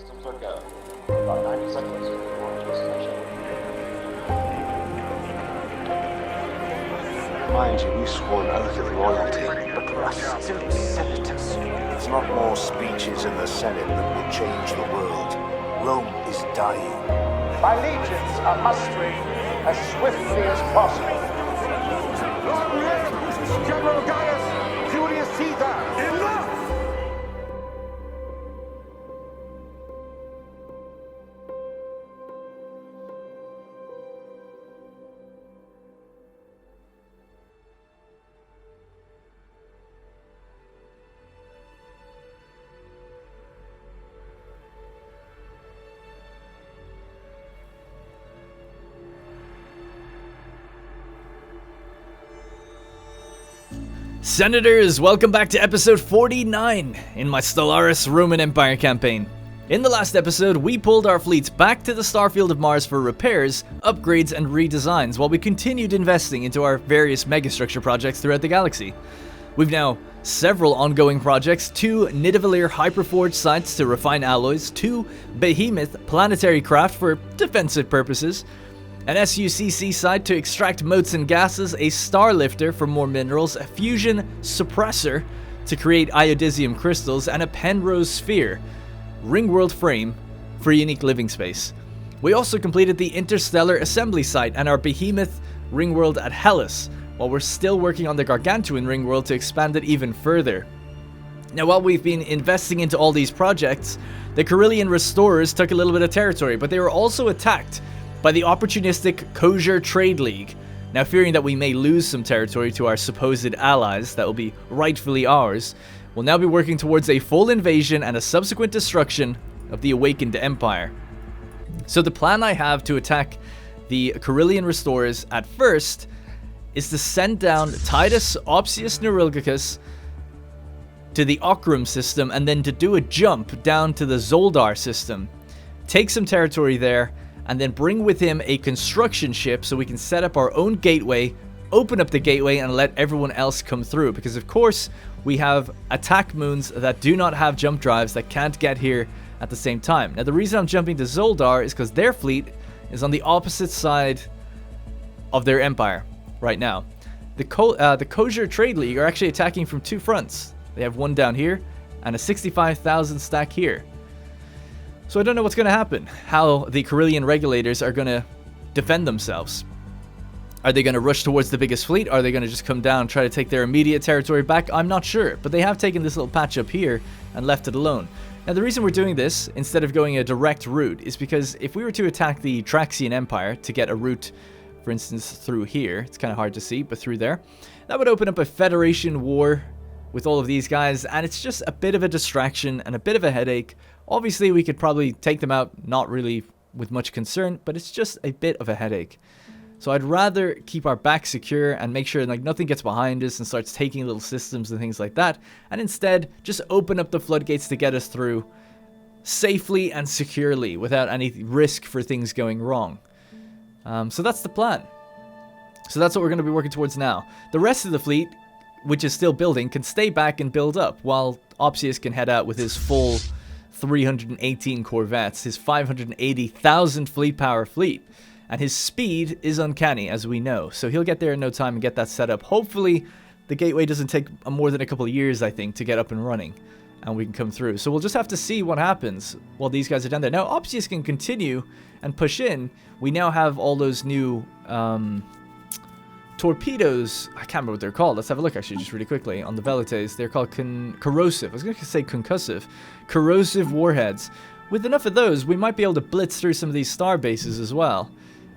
systems are go. About 90 seconds to launch destination. Mind you, we swore an oath of loyalty, but we are still senators. It's not more speeches in the Senate that will change the world. Rome is dying. My legions are mustering as swiftly as possible. General Gaius, Julius Caesar, enough! Senators, welcome back to episode 49 in my Stellaris Roman Empire campaign. In the last episode, we pulled our fleets back to the starfield of Mars for repairs, upgrades, and redesigns while we continued investing into our various megastructure projects throughout the galaxy. We've now several ongoing projects, 2 Nidavellir Hyperforge sites to refine alloys, 2 Behemoth planetary craft for defensive purposes, an SUCC site to extract motes and gases, a star lifter for more minerals, a fusion suppressor to create iodisium crystals, and a Penrose sphere ringworld frame for unique living space. We also completed the interstellar assembly site and our Behemoth ringworld at Hellas, while we're still working on the Gargantuan ringworld to expand it even further. Now, while we've been investing into all these projects, the Carillion Restorers took a little bit of territory, but they were also attacked by the opportunistic Kosher Trade League. Now, fearing that we may lose some territory to our supposed allies that will be rightfully ours, we'll now be working towards a full invasion and a subsequent destruction of the Awakened Empire. So the plan I have to attack the Carillion Restorers at first is to send down Titus Opsius Neurilgicus to the Okram system and then to do a jump down to the Zoldar system, take some territory there, and then bring with him a construction ship so we can set up our own gateway, open up the gateway, and let everyone else come through. Because of course, we have attack moons that do not have jump drives that can't get here at the same time. Now, the reason I'm jumping to Zoldar is because their fleet is on the opposite side of their empire right now. The Kosher Trade League are actually attacking from 2 fronts. They have one down here and a 65,000 stack here. So I don't know what's going to happen, how the Carillion regulators are going to defend themselves. Are they going to rush towards the biggest fleet? Are they going to just come down and try to take their immediate territory back? I'm not sure, but they have taken this little patch up here and left it alone. Now, the reason we're doing this, instead of going a direct route, is because if we were to attack the Traxian Empire to get a route, for instance, through here, it's kind of hard to see, but through there, that would open up a Federation war with all of these guys, and it's just a bit of a distraction and a bit of a headache. Obviously, we could probably take them out, not really with much concern, but it's just a bit of a headache. So I'd rather keep our back secure and make sure like nothing gets behind us and starts taking little systems and things like that, and instead just open up the floodgates to get us through safely and securely without any risk for things going wrong. So that's the plan. So that's what we're going to be working towards now. The rest of the fleet, which is still building, can stay back and build up, while Opsius can head out with his full 318 corvettes, his 580,000 fleet power fleet, and his speed is uncanny, as we know, so he'll get there in no time and get that set up. Hopefully the gateway doesn't take more than a couple of years, I think, to get up and running, and we can come through. So we'll just have to see what happens while these guys are down there. Now Opsius can continue and push in. We now have all those new torpedoes. I can't remember what they're called. Let's have a look, actually, just really quickly. On the Velites, they're called corrosive. I was going to say concussive. Corrosive warheads. With enough of those, we might be able to blitz through some of these star bases as well.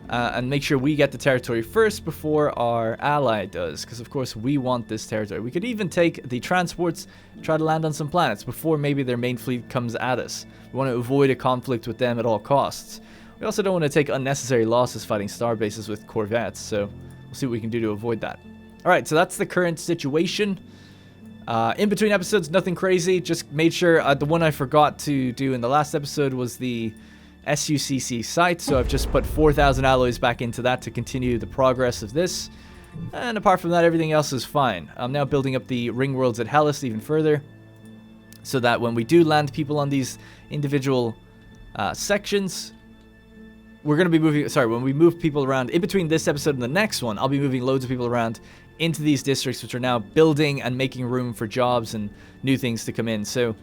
And make sure we get the territory first before our ally does. Because, of course, we want this territory. We could even take the transports, try to land on some planets before maybe their main fleet comes at us. We want to avoid a conflict with them at all costs. We also don't want to take unnecessary losses fighting star bases with corvettes. So we'll see what we can do to avoid that. Alright, so that's the current situation. In between episodes, nothing crazy. Just made sure the one I forgot to do in the last episode was the SUCC site. So I've just put 4,000 alloys back into that to continue the progress of this. And apart from that, everything else is fine. I'm now building up the ring worlds at Hellas even further, so that when we do land people on these individual sections. We're going to be moving, sorry, when we move people around, in between this episode and the next one, I'll be moving loads of people around into these districts, which are now building and making room for jobs and new things to come in. So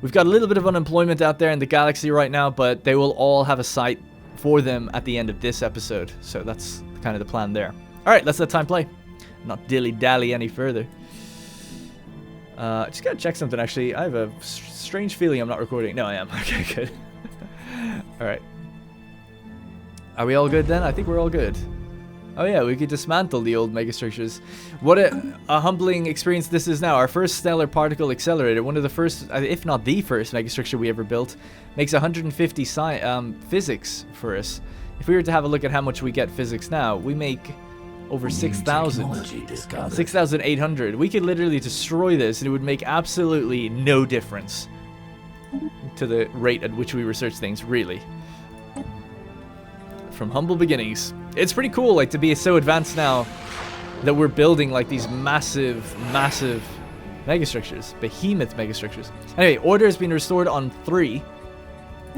we've got a little bit of unemployment out there in the galaxy right now, but they will all have a site for them at the end of this episode. So that's kind of the plan there. All right, let's let time play. Not dilly-dally any further. Just gotta check something, actually. I have a strange feeling I'm not recording. No, I am. Okay, good. All right. Are we all good then? I think we're all good. Oh yeah, we could dismantle the old megastructures. What a humbling experience this is now. Our first stellar particle accelerator, one of the first, if not the first megastructure we ever built, makes 150 physics for us. If we were to have a look at how much we get physics now, we make over 6,000. 6,800. We could literally destroy this and it would make absolutely no difference to the rate at which we research things, really. From humble beginnings. It's pretty cool, like, to be so advanced now that we're building, like, these massive megastructures. Behemoth megastructures. Anyway, order has been restored on 3.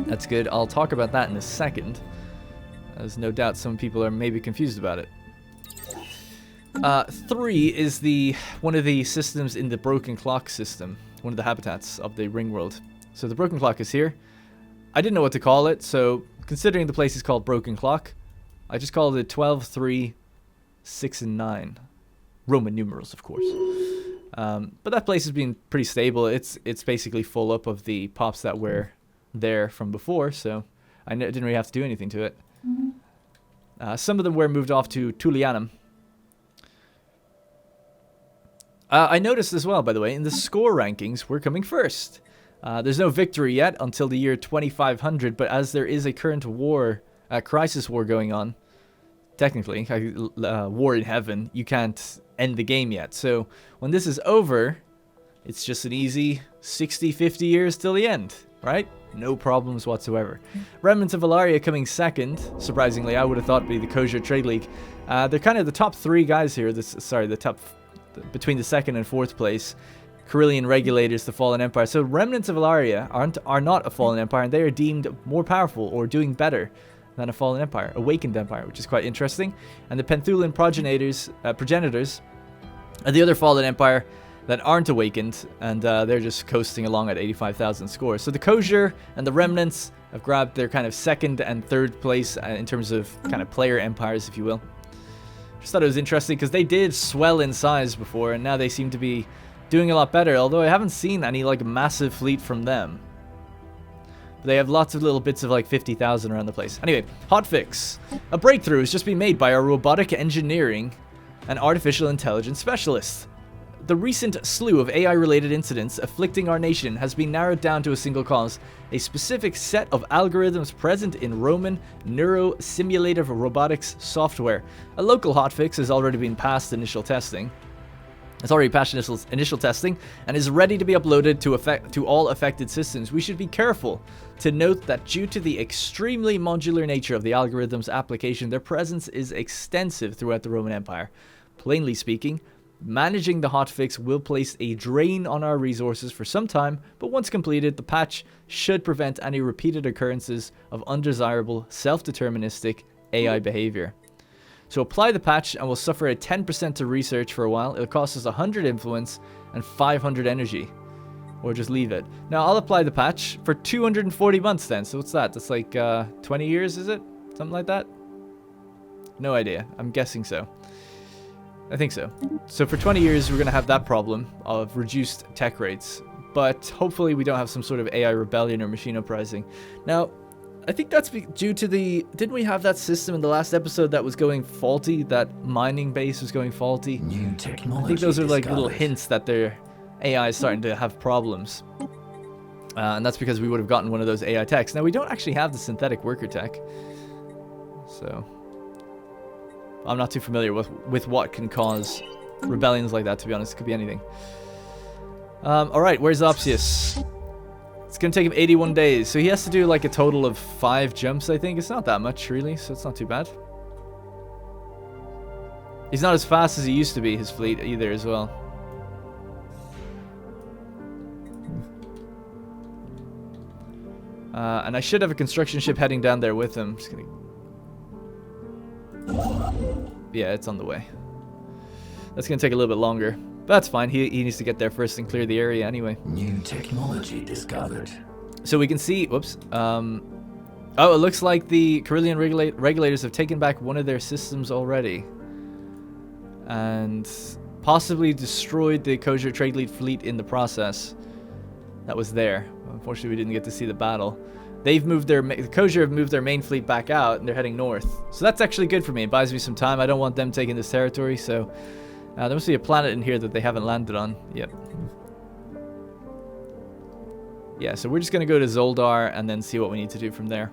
That's good. I'll talk about that in a second. There's no doubt some people are maybe confused about it. 3 is one of the systems in the broken clock system. One of the habitats of the ring world. So the broken clock is here. I didn't know what to call it, so considering the place is called Broken Clock, I just called it 12, 3, 6, and 9. Roman numerals, of course. But that place has been pretty stable. It's basically full up of the pops that were there from before, so I didn't really have to do anything to it. Some of them were moved off to Tullianum. I noticed as well, by the way, in the score rankings, we're coming first. There's no victory yet until the year 2500, but as there is a current war, crisis war going on, technically, war in heaven, you can't end the game yet. So when this is over, it's just an easy 60, 50 years till the end, right? No problems whatsoever. Remnants of Valaria coming second. Surprisingly, I would have thought it'd be the Kosher Trade League. They're kind of the top 3 guys here. Between the 2nd and 4th place. Carillion Regulators, the Fallen Empire. So Remnants of Valaria are not a Fallen Empire, and they are deemed more powerful or doing better than a Fallen Empire, Awakened Empire, which is quite interesting. And the Penthulan progenitors are the other Fallen Empire that aren't awakened, and they're just coasting along at 85,000 scores. So the Kosher and the Remnants have grabbed their kind of 2nd and 3rd place in terms of kind of player empires, if you will. Just thought it was interesting because they did swell in size before, and now they seem to be doing a lot better, although I haven't seen any like massive fleet from them. But they have lots of little bits of like 50,000 around the place. Anyway, hotfix. A breakthrough has just been made by our robotic engineering and artificial intelligence specialists. The recent slew of AI-related incidents afflicting our nation has been narrowed down to a single cause, a specific set of algorithms present in Roman neuro-simulative robotics software. A local hotfix has already been passed initial testing. It's already passed initial testing and is ready to be uploaded to all affected systems. We should be careful to note that due to the extremely modular nature of the algorithm's application, their presence is extensive throughout the Roman Empire. Plainly speaking, managing the hotfix will place a drain on our resources for some time, but once completed, the patch should prevent any repeated occurrences of undesirable, self-deterministic AI behavior. So apply the patch and we'll suffer a 10% to research for a while. It'll cost us 100 influence and 500 energy. Or just leave it. Now I'll apply the patch for 240 months then. So what's that? That's like 20 years, is it? Something like that? No idea. I'm guessing so. I think so. So for 20 years, we're going to have that problem of reduced tech rates. But hopefully we don't have some sort of AI rebellion or machine uprising. Now, I think that's due to the... Didn't we have that system in the last episode that was going faulty? That mining base was going faulty? New technology. I think those are like little hints that their AI is starting to have problems. And that's because we would have gotten one of those AI techs. Now, we don't actually have the synthetic worker tech. So... I'm not too familiar with what can cause rebellions like that, to be honest. It could be anything. Alright, where's Opsius? It's going to take him 81 days. So he has to do like a total of 5 jumps, I think. It's not that much, really, so it's not too bad. He's not as fast as he used to be, his fleet, either, as well. And I should have a construction ship heading down there with him. Just gonna... Yeah, it's on the way. That's gonna take a little bit longer. But that's fine. He needs to get there first and clear the area anyway. New technology discovered. So we can see... Whoops. Oh, it looks like the Carillion regulators have taken back one of their systems already. And possibly destroyed the Kosher Trade Fleet in the process. That was there. Unfortunately, we didn't get to see the battle. They've moved the Kosher have moved their main fleet back out, and they're heading north. So that's actually good for me. It buys me some time. I don't want them taking this territory, so... there must be a planet in here that they haven't landed on. Yep. Yeah, so we're just going to go to Zoldar and then see what we need to do from there.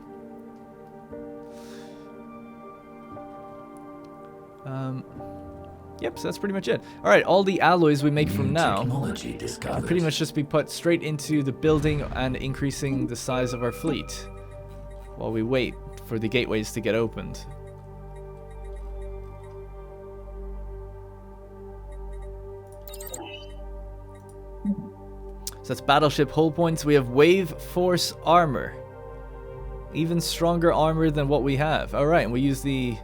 Yep, so that's pretty much it. Alright, all the alloys we make from now can pretty much just be put straight into the building and increasing the size of our fleet while we wait for the gateways to get opened. So that's battleship hull points. We have wave force armor. Even stronger armor than what we have. Alright, and we use the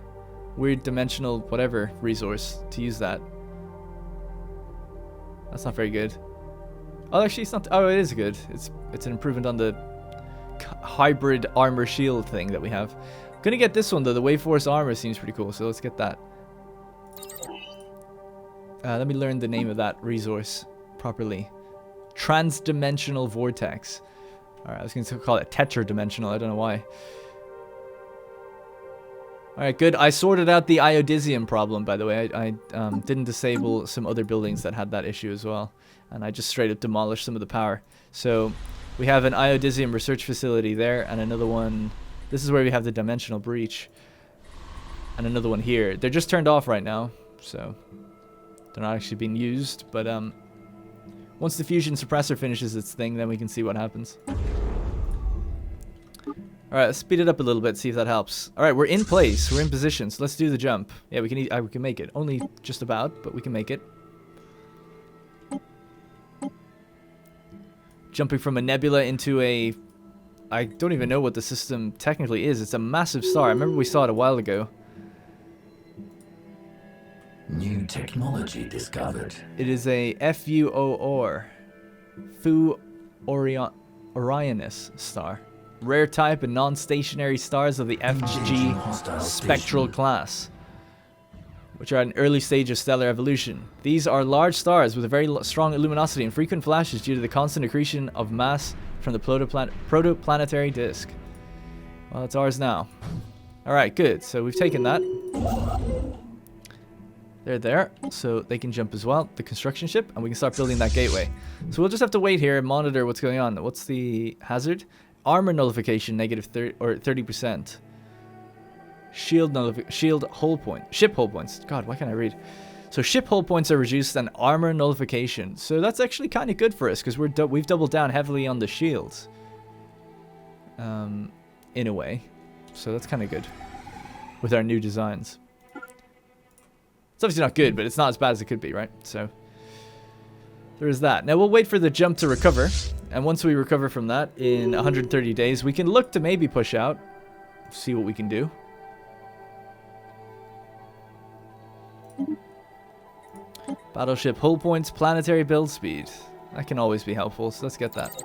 weird dimensional whatever resource to use that. That's not very good. Oh, actually it's not. Oh, it is good. It's an improvement on the hybrid armor shield thing that we have. I'm gonna get this one though. The wave force armor seems pretty cool, so let's get that. Let me learn the name of that resource properly. Transdimensional vortex. Alright, I was going to call it tetradimensional. I don't know why. Alright, good. I sorted out the iodisium problem, by the way. I didn't disable some other buildings that had that issue as well. And I just straight up demolished some of the power. So, we have an iodisium research facility there, and another one... This is where we have the dimensional breach. And another one here. They're just turned off right now, so... They're not actually being used, but once the fusion suppressor finishes its thing, then we can see what happens. Alright, let's speed it up a little bit, see if that helps. Alright, we're in place. We're in position, so let's do the jump. Yeah, we can make it. Only just about, but we can make it. Jumping from a nebula into a... I don't even know what the system technically is. It's a massive star. I remember we saw it a while ago. New technology discovered. It is a FUOR. Fu Orionis star. Rare type and non-stationary stars of the FG spectral class, which are at an early stage of stellar evolution. These are large stars with a very strong luminosity and frequent flashes due to the constant accretion of mass from the protoplanetary disk. Well, it's ours now. Alright, good. So we've taken that. They're there, so they can jump as well, the construction ship, and we can start building that gateway. So we'll just have to wait here and monitor what's going on. What's the hazard? Armor nullification, negative 30%. Shield hull point. Ship hull points. God, why can't I read? So ship hull points are reduced and armor nullification. So that's actually kind of good for us because we've doubled down heavily on the shields. In a way. So that's kind of good with our new designs. It's obviously not good, but it's not as bad as it could be, right? So there is that. Now we'll wait for the jump to recover. And once we recover from that in 130 days, we can look to maybe push out. See what we can do. Battleship hull points, planetary build speed. That can always be helpful, so let's get that.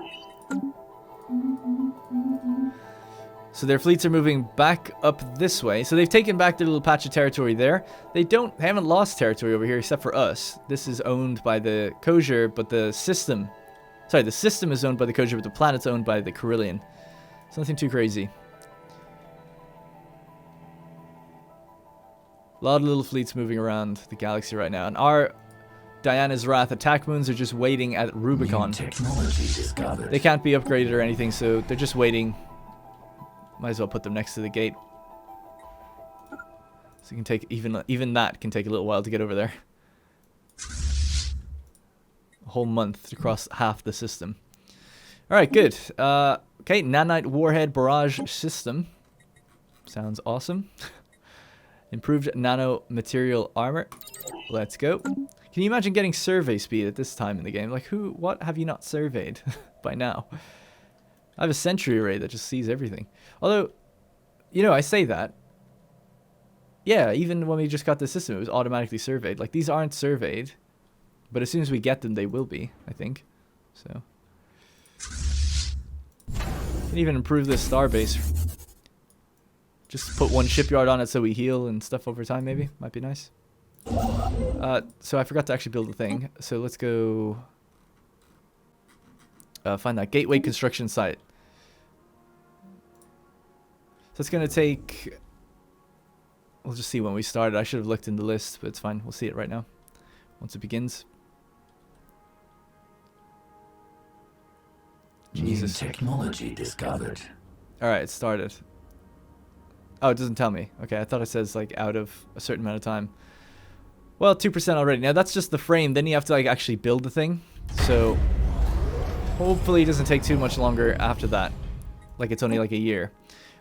So their fleets are moving back up this way. So they've taken back their little patch of territory there. They haven't lost territory over here except for us. This is owned by the Kosher, but the system... Sorry, the system is owned by the Kosher, but the planet's owned by the Carillion. It's nothing too crazy. A lot of little fleets moving around the galaxy right now. And our Diana's Wrath attack moons are just waiting at Rubicon. They can't be upgraded or anything, so they're just waiting. Might as well put them next to the gate. So you can take even that can take a little while to get over there. A whole month to cross half the system. Alright, good. Okay, nanite warhead barrage system. Sounds awesome. Improved nano material armor. Let's go. Can you imagine getting survey speed at this time in the game? Like, what have you not surveyed by now? I have a sentry array that just sees everything. Although, you know, I say that. Yeah, even when we just got the system, it was automatically surveyed. Like, these aren't surveyed. But as soon as we get them, they will be, I think. So. Can even improve this starbase. Just put one shipyard on it so we heal and stuff over time, maybe. Might be nice. So I forgot to actually build the thing. So let's go find that gateway construction site. So it's going to take... We'll just see when we started. I should have looked in the list, but it's fine. We'll see it right now once it begins. Jesus. New technology discovered. Alright, it started. Oh, it doesn't tell me. Okay, I thought it says like out of a certain amount of time. Well, 2% already. Now that's just the frame. Then you have to like actually build the thing. So hopefully it doesn't take too much longer after that. Like it's only like a year.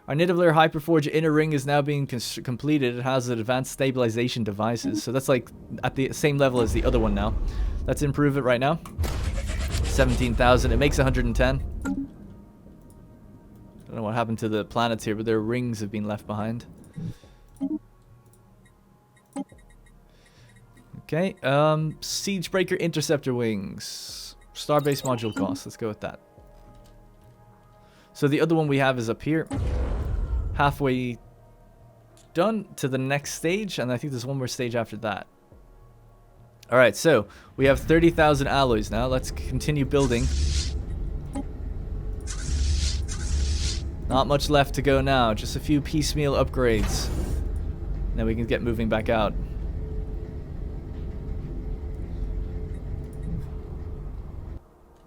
Our native layer Hyperforge inner ring is now being completed. It has advanced stabilization devices. So that's like at the same level as the other one now. Let's improve it right now. 17,000. It makes 110. Don't know what happened to the planets here, but their rings have been left behind. Okay. Siegebreaker interceptor wings. Starbase module cost. Let's go with that. So the other one we have is up here. Halfway done to the next stage, and I think there's one more stage after that. Alright, so we have 30,000 alloys now. Let's continue building. Not much left to go now. Just a few piecemeal upgrades. Then we can get moving back out.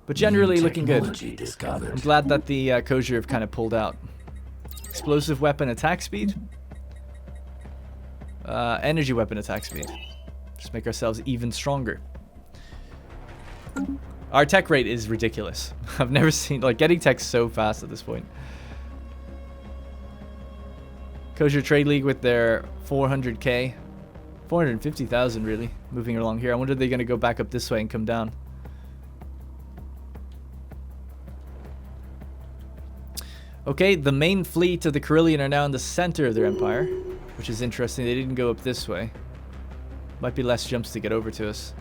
But generally looking good. Discovered. I'm glad that the Kosher have kind of pulled out. Explosive weapon attack speed. Energy weapon attack speed. Just make ourselves even stronger. Our tech rate is ridiculous. I've never seen, like, getting tech so fast at this point. Kosher Trade League with their 400k. 450,000 really. Moving along here. I wonder if they're going to go back up this way and come down. Okay, the main fleet of the Carillion are now in the center of their empire. Which is interesting. They didn't go up this way. Might be less jumps to get over to us.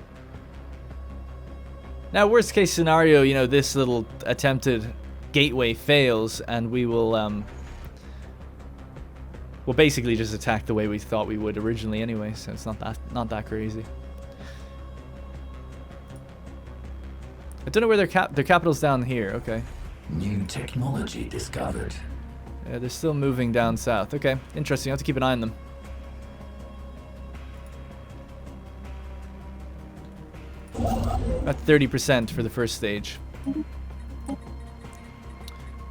Now, worst case scenario, you know, this little attempted gateway fails, and we will, we'll basically just attack the way we thought we would originally anyway, so it's not that crazy. I don't know where their capital's down here. Okay. New technology discovered. Yeah, they're still moving down south. Okay, interesting. I have to keep an eye on them. About 30% for the first stage.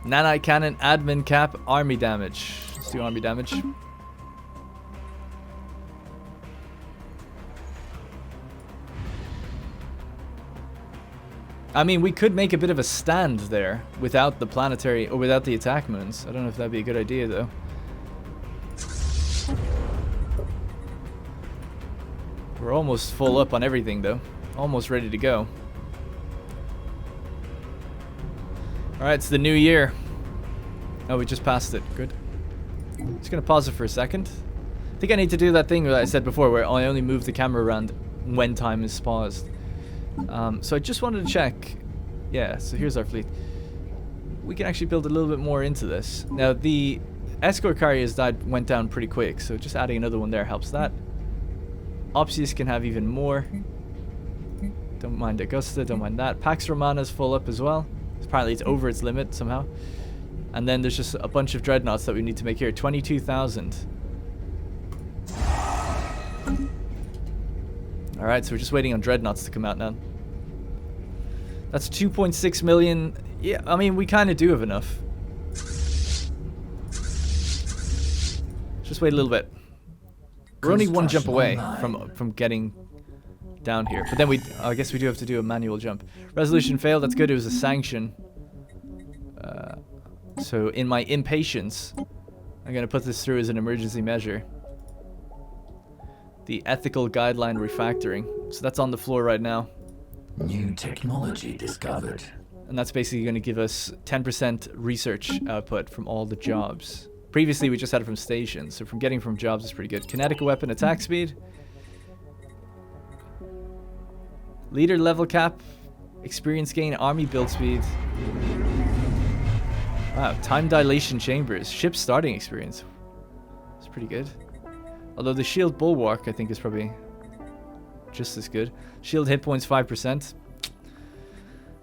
Nanite cannon, admin cap, army damage. Let's do army damage. I mean, we could make a bit of a stand there without the planetary, or without the attack moons. I don't know if that'd be a good idea, though. We're almost full up on everything, though. Almost ready to go. Alright, it's the new year. Oh, we just passed it. Good. Just gonna pause it for a second. I think I need to do that thing that I said before, where I only move the camera around when time is paused. So I just wanted to check. Yeah, so here's our fleet. We can actually build a little bit more into this. Now, the escort carriers went down pretty quick, so just adding another one there helps that. Opsius can have even more. Don't mind Augusta, don't mind that. Pax Romana's full up as well. Apparently it's over its limit somehow. And then there's just a bunch of dreadnoughts that we need to make here. 22,000. Alright, so we're just waiting on dreadnoughts to come out now. That's 2.6 million. Yeah, I mean, we kind of do have enough. Just wait a little bit. We're only one jump away from getting down here. But then I guess we do have to do a manual jump. Resolution failed. That's good. It was a sanction. So in my impatience, I'm going to put this through as an emergency measure. The ethical guideline refactoring. So that's on the floor right now. New technology discovered. And that's basically going to give us 10% research output from all the jobs. Previously, we just had it from stations, so from getting from jobs is pretty good. Kinetic weapon attack speed. Leader level cap. Experience gain, army build speed. Wow, time dilation chambers. Ship starting experience. It's pretty good. Although the shield bulwark, I think, is probably just as good. Shield hit points 5%.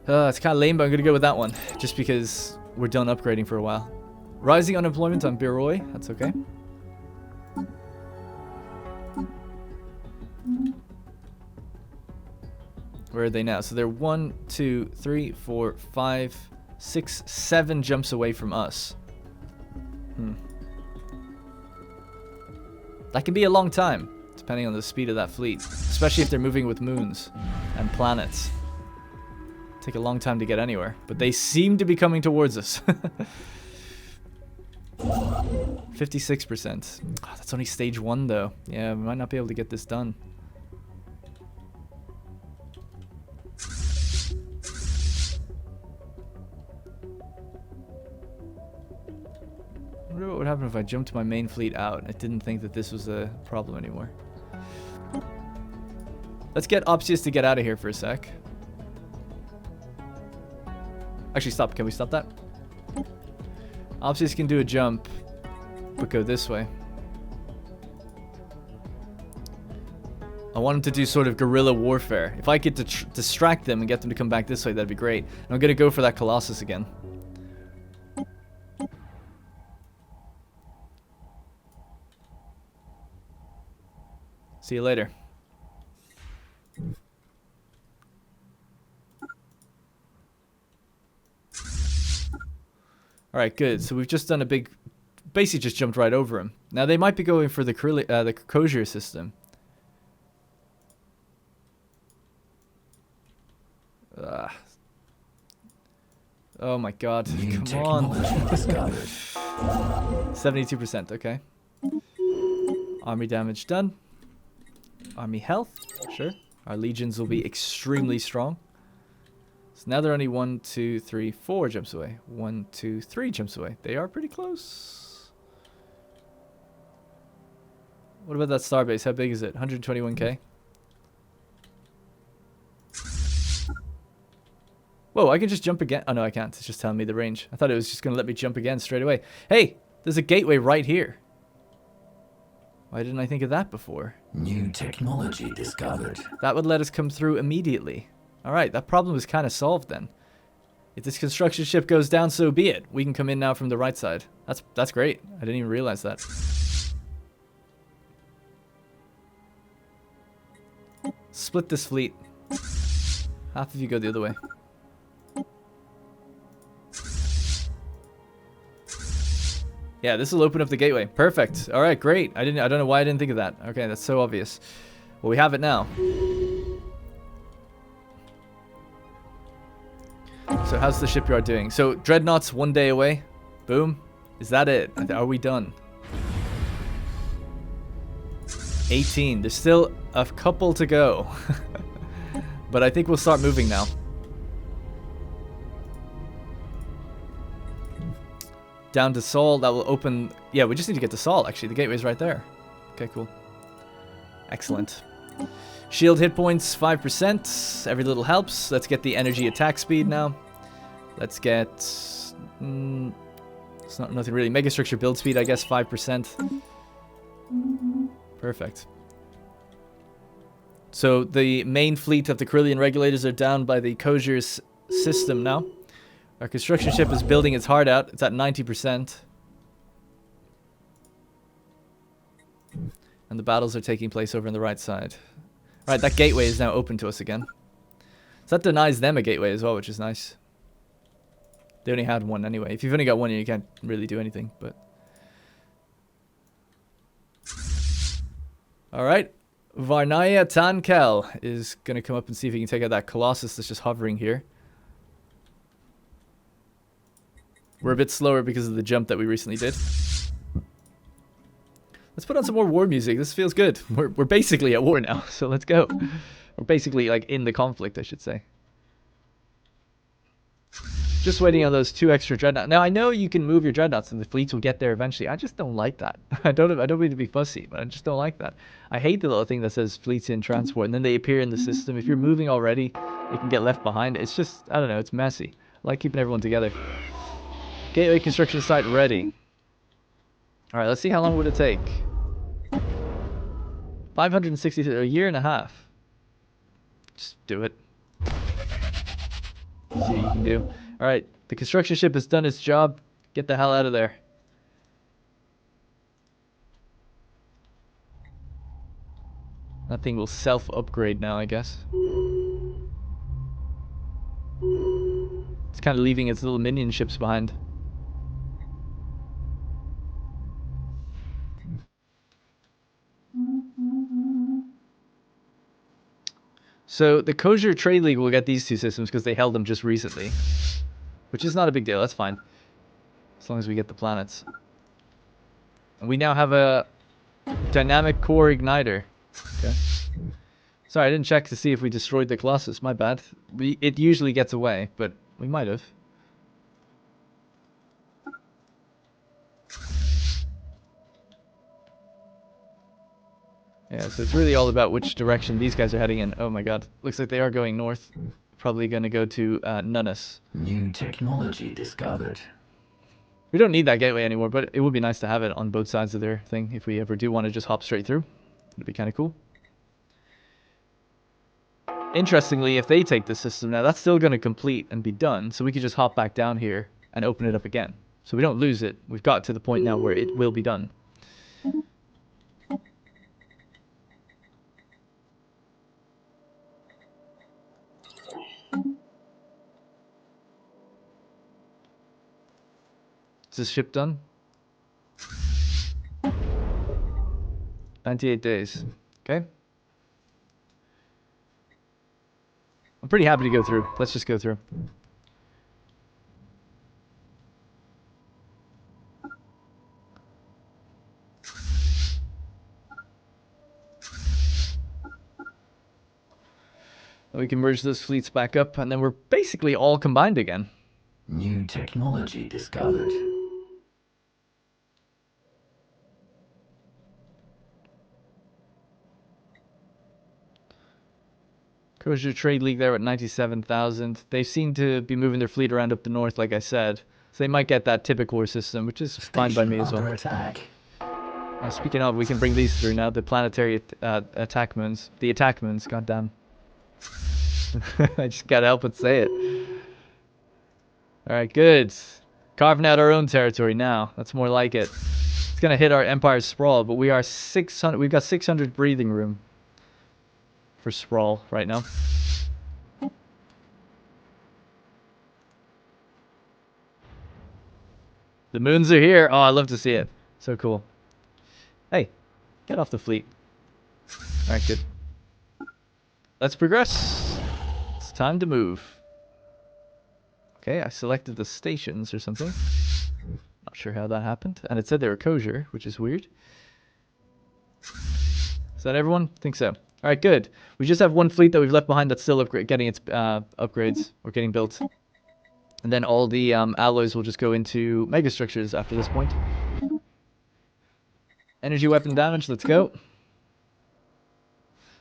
It's kind of lame, but I'm going to go with that one. Just because we're done upgrading for a while. Rising unemployment on Biroi. That's okay. Where are they now? So they're 1, 2, 3, 4, 5, 6, 7 jumps away from us. That can be a long time, depending on the speed of that fleet. Especially if they're moving with moons and planets. Take a long time to get anywhere. But they seem to be coming towards us. 56%. Oh, that's only stage 1 though. Yeah, we might not be able to get this done. I wonder what would happen if I jumped my main fleet out. I didn't think that this was a problem anymore. Let's get Opsius to get out of here for a sec. Actually, stop. Can we stop that? Opsius can do a jump, but go this way. I want him to do sort of guerrilla warfare. If I could distract them and get them to come back this way, that'd be great. And I'm going to go for that Colossus again. See you later. Alright, good. So we've just done a big... Basically just jumped right over him. Now they might be going for the Kosier system. Oh my god. Come on. 72%, okay. Army damage done. Army health, sure. Our legions will be extremely strong. So now they're only 1, 2, 3, 4 jumps away. 1, 2, 3 jumps away. They are pretty close. What about that starbase? How big is it? 121k? Whoa, I can just jump again. Oh no, I can't. It's just telling me the range. I thought it was just going to let me jump again straight away. Hey, there's a gateway right here. Why didn't I think of that before? New technology discovered. That would let us come through immediately. Alright, that problem is kind of solved then. If this construction ship goes down, so be it. We can come in now from the right side. That's great. I didn't even realize that. Split this fleet. Half of you go the other way. Yeah, this will open up the gateway. Perfect. All right, great. I don't know why I didn't think of that. Okay, that's so obvious. Well, we have it now. So how's the shipyard doing? So Dreadnought's 1 day away. Boom. Is that it? Are we done? 18. There's still a couple to go. But I think we'll start moving now. Down to Sol, that will open... Yeah, we just need to get to Sol, actually. The gateway's right there. Okay, cool. Excellent. Shield hit points, 5%. Every little helps. Let's get the energy attack speed now. Let's get... it's not nothing really. Megastructure build speed, I guess, 5%. Perfect. So the main fleet of the Carillion regulators are down by the Kosier's system now. Our construction ship is building its heart out. It's at 90%. And the battles are taking place over on the right side. Right, that gateway is now open to us again. So that denies them a gateway as well, which is nice. They only had one anyway. If you've only got one, you can't really do anything, but... Alright. Varnaya Tankel is going to come up and see if he can take out that Colossus that's just hovering here. We're a bit slower because of the jump that we recently did. Let's put on some more war music. This feels good. We're basically at war now, so let's go. We're basically like in the conflict, I should say. Just waiting on those 2 extra dreadnoughts. Now I know you can move your dreadnoughts and the fleets will get there eventually. I just don't like that. I don't mean to be fussy, but I just don't like that. I hate the little thing that says fleets in transport and then they appear in the system. If you're moving already, they can get left behind. It's just, I don't know, it's messy. I like keeping everyone together. Gateway construction site ready. Alright, let's see how long would it take. 560, a year and a half. Just do it. See what you can do. Alright, the construction ship has done its job. Get the hell out of there. That thing will self-upgrade now, I guess. It's kind of leaving its little minion ships behind. So the Kosher Trade League will get these 2 systems because they held them just recently. Which is not a big deal, that's fine. As long as we get the planets. And we now have a dynamic core igniter. Okay. Sorry, I didn't check to see if we destroyed the Colossus, my bad. It usually gets away, but we might have. Yeah, so it's really all about which direction these guys are heading in. Oh my god. Looks like they are going north. Probably going to go to Nunus. New technology discovered. We don't need that gateway anymore, but it would be nice to have it on both sides of their thing if we ever do want to just hop straight through. It'd be kind of cool. Interestingly, if they take the system now, that's still going to complete and be done, so we could just hop back down here and open it up again. So we don't lose it. We've got to the point now where it will be done. Is this ship done? 98 days. Okay. I'm pretty happy to go through. Let's just go through. And we can merge those fleets back up, and then we're basically all combined again. New technology discovered. Kosher Trade League there at 97,000. They seem to be moving their fleet around up the north, like I said. So they might get that typical war system, which is fine by me as well. Attack. Speaking of, we can bring these through now. The planetary attack moons. The attack moons, goddamn. I just gotta help but say it. Alright, good. Carving out our own territory now. That's more like it. It's gonna hit our Empire Sprawl, but we are 600. We've got 600 breathing room for Sprawl right now. The moons are here. Oh, I love to see it. So cool. Hey, get off the fleet. Alright, good. Let's progress. It's time to move. Okay, I selected the stations or something. Not sure how that happened. And it said they were kosher, which is weird. Is that everyone? I think so. Alright, good. We just have one fleet that we've left behind that's still getting its upgrades, or getting built. And then all the alloys will just go into megastructures after this point. Energy weapon damage, let's go.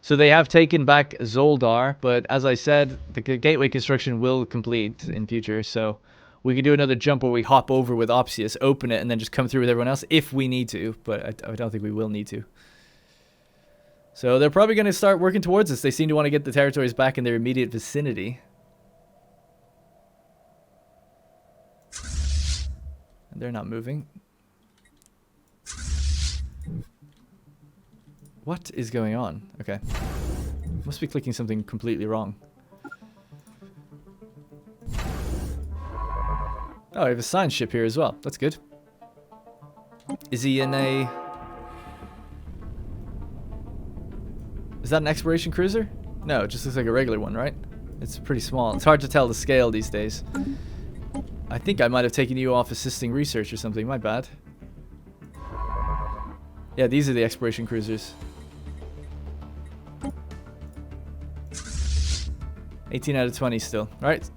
So they have taken back Zoldar, but as I said, the gateway construction will complete in future, so we can do another jump where we hop over with Opsius, open it, and then just come through with everyone else if we need to, but I don't think we will need to. So they're probably going to start working towards us. They seem to want to get the territories back in their immediate vicinity. And they're not moving. What is going on? Okay. Must be clicking something completely wrong. Oh, we have a science ship here as well. That's good. Is he in a... Is that an exploration cruiser? No, it just looks like a regular one, right? It's pretty small. It's hard to tell the scale these days. I think I might have taken you off assisting research or something. My bad. Yeah, these are the exploration cruisers. 18 out of 20 still. Alright.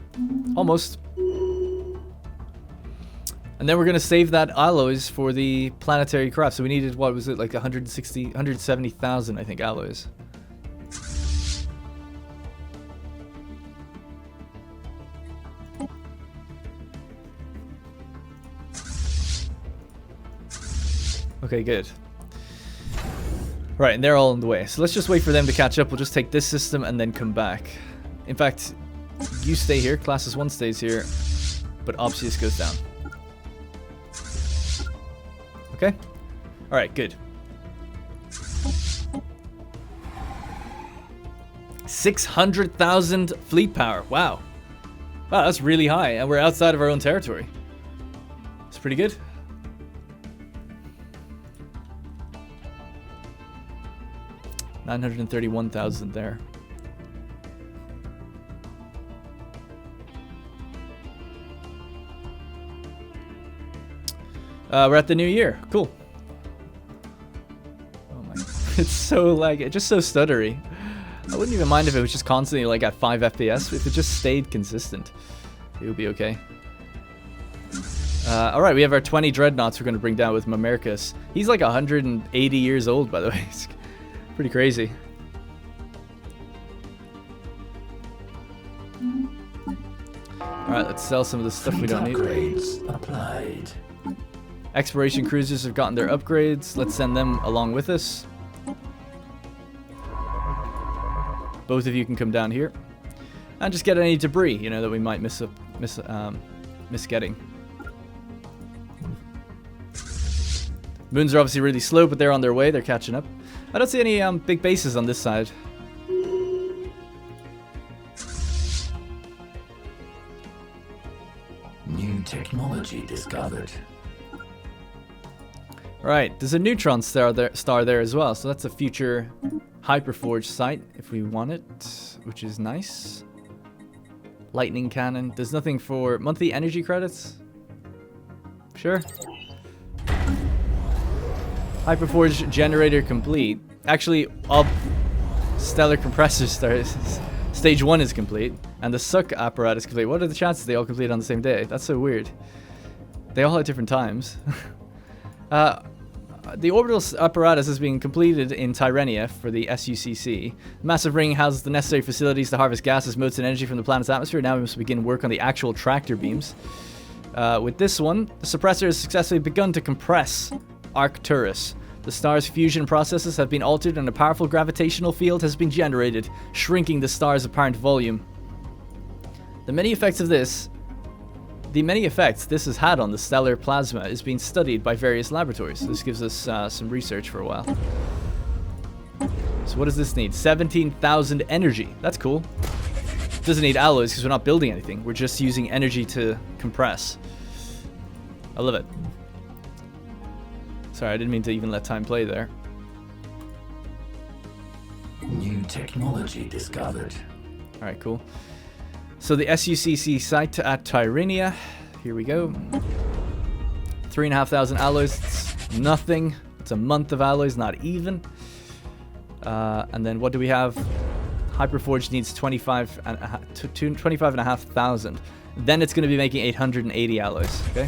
Almost. And then we're gonna save that alloys for the planetary craft. So we needed, what was it, like 170,000, I think, alloys. Okay, good. Right, and they're all on the way. So let's just wait for them to catch up. We'll just take this system and then come back. In fact, you stay here. Classes 1 stays here. But Obsius goes down. Okay? Alright, good. 600,000 fleet power. Wow. Wow, that's really high. And we're outside of our own territory. It's pretty good. $931,000 there. We're at the new year. Cool. Oh my. It's so laggy. Just so stuttery. I wouldn't even mind if it was just constantly like at 5 FPS. If it just stayed consistent, it would be okay. Alright, we have our 20 dreadnoughts we're going to bring down with Mamercus. He's like 180 years old, by the way. It's pretty crazy. Alright, let's sell some of the stuff we don't need. Upgrades applied. Exploration cruisers have gotten their upgrades. Let's send them along with us. Both of you can come down here. And just get any debris, you know, that we might miss getting. Moons are obviously really slow, but they're on their way. They're catching up. I don't see any big bases on this side. New technology discovered. Right, there's a neutron star there as well, so that's a future Hyperforge site if we want it, which is nice. Lightning cannon. There's nothing for monthly energy credits. Sure. Hyperforge generator complete. Actually, all stellar compressor stage 1 is complete, and the suck apparatus is complete. What are the chances they all complete on the same day? That's so weird. They all at different times. The orbital apparatus is being completed in Tyrrhenia for the SUCC. The massive ring houses the necessary facilities to harvest gases, motes, and energy from the planet's atmosphere. Now we must begin work on the actual tractor beams. With this one, the suppressor has successfully begun to compress Arcturus. The star's fusion processes have been altered and a powerful gravitational field has been generated, shrinking the star's apparent volume. The many effects this has had on the stellar plasma is being studied by various laboratories. This gives us some research for a while. So what does this need? 17,000 energy. That's cool. Doesn't need alloys because we're not building anything. We're just using energy to compress. I love it. Sorry, I didn't mean to even let time play there. New technology discovered. Alright, cool. So the SUCC site at Tyrrhenia. Here we go. 3,500 alloys. It's nothing. It's a month of alloys, not even. And then what do we have? Hyperforge needs 25,500. Then it's going to be making 880 alloys. Okay.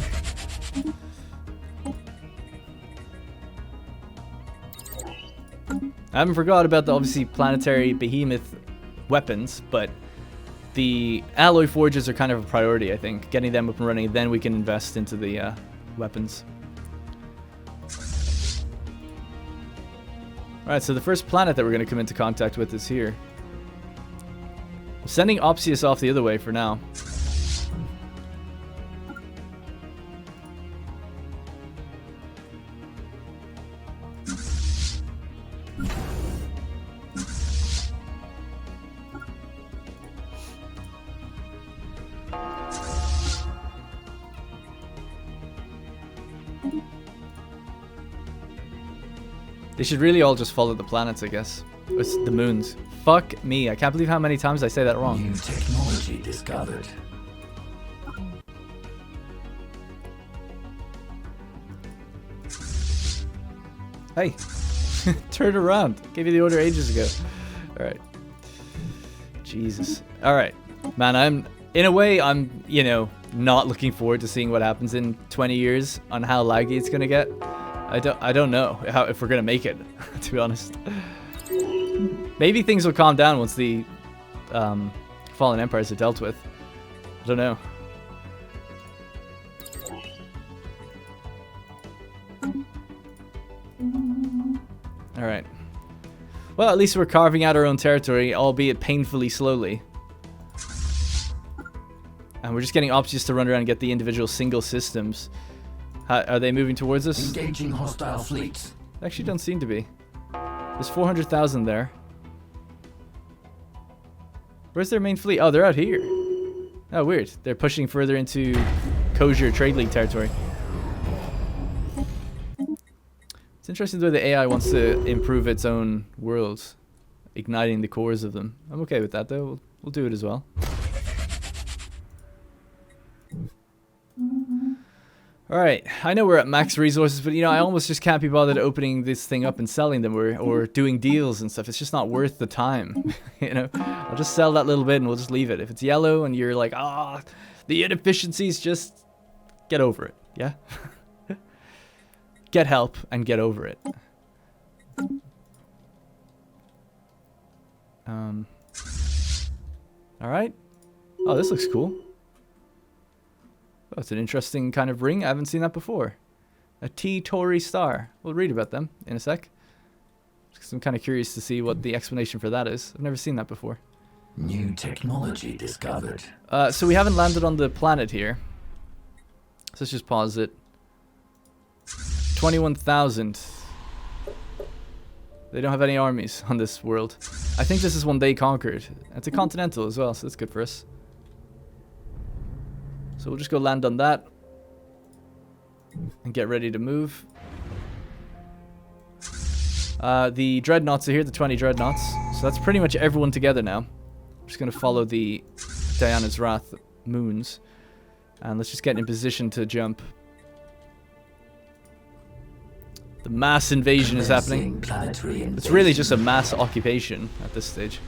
I haven't forgot about the obviously planetary Behemoth weapons, but the alloy forges are kind of a priority, I think. Getting them up and running, then we can invest into the weapons. Alright, so the first planet that we're going to come into contact with is here. I'm sending Obsius off the other way for now. They should really all just follow the planets, I guess. It's the moons. Fuck me. I can't believe how many times I say that wrong. New technology discovered. Hey. Turn around. Gave you the order ages ago. Alright. Jesus. Alright. Man, in a way, I'm, you know, not looking forward to seeing what happens in 20 years on how laggy it's gonna get. I don't know if we're gonna make it, to be honest. Maybe things will calm down once the fallen empires are dealt with. I don't know. Alright. Well, at least we're carving out our own territory, albeit painfully slowly. And we're just getting options to run around and get the individual single systems. Are they moving towards us? Engaging hostile fleets. Actually, don't seem to be. There's 400,000 there. Where's their main fleet? Oh, they're out here. Oh, weird. They're pushing further into kosher trade league territory. It's interesting the way the AI wants to improve its own worlds, igniting the cores of them. I'm okay with that, though. We'll do it as well. Alright, I know we're at max resources, but you know, I almost just can't be bothered opening this thing up and selling them or doing deals and stuff. It's just not worth the time. You know, I'll just sell that little bit and we'll just leave it. If it's yellow and you're like, the inefficiencies, just get over it. Yeah? Get help and get over it. Alright. Oh, this looks cool. Oh, it's an interesting kind of ring. I haven't seen that before. A T-Tauri star. We'll read about them in a sec. Because I'm kind of curious to see what the explanation for that is. I've never seen that before. New technology discovered. So we haven't landed on the planet here. So let's just pause it. 21,000. They don't have any armies on this world. I think this is one they conquered. It's a continental as well, so that's good for us. So we'll just go land on that. And get ready to move. The dreadnoughts are here, the 20 dreadnoughts. So that's pretty much everyone together now. I'm just going to follow the Diana's Wrath moons. And let's just get in position to jump. The mass invasion is happening. It's really just a mass occupation at this stage.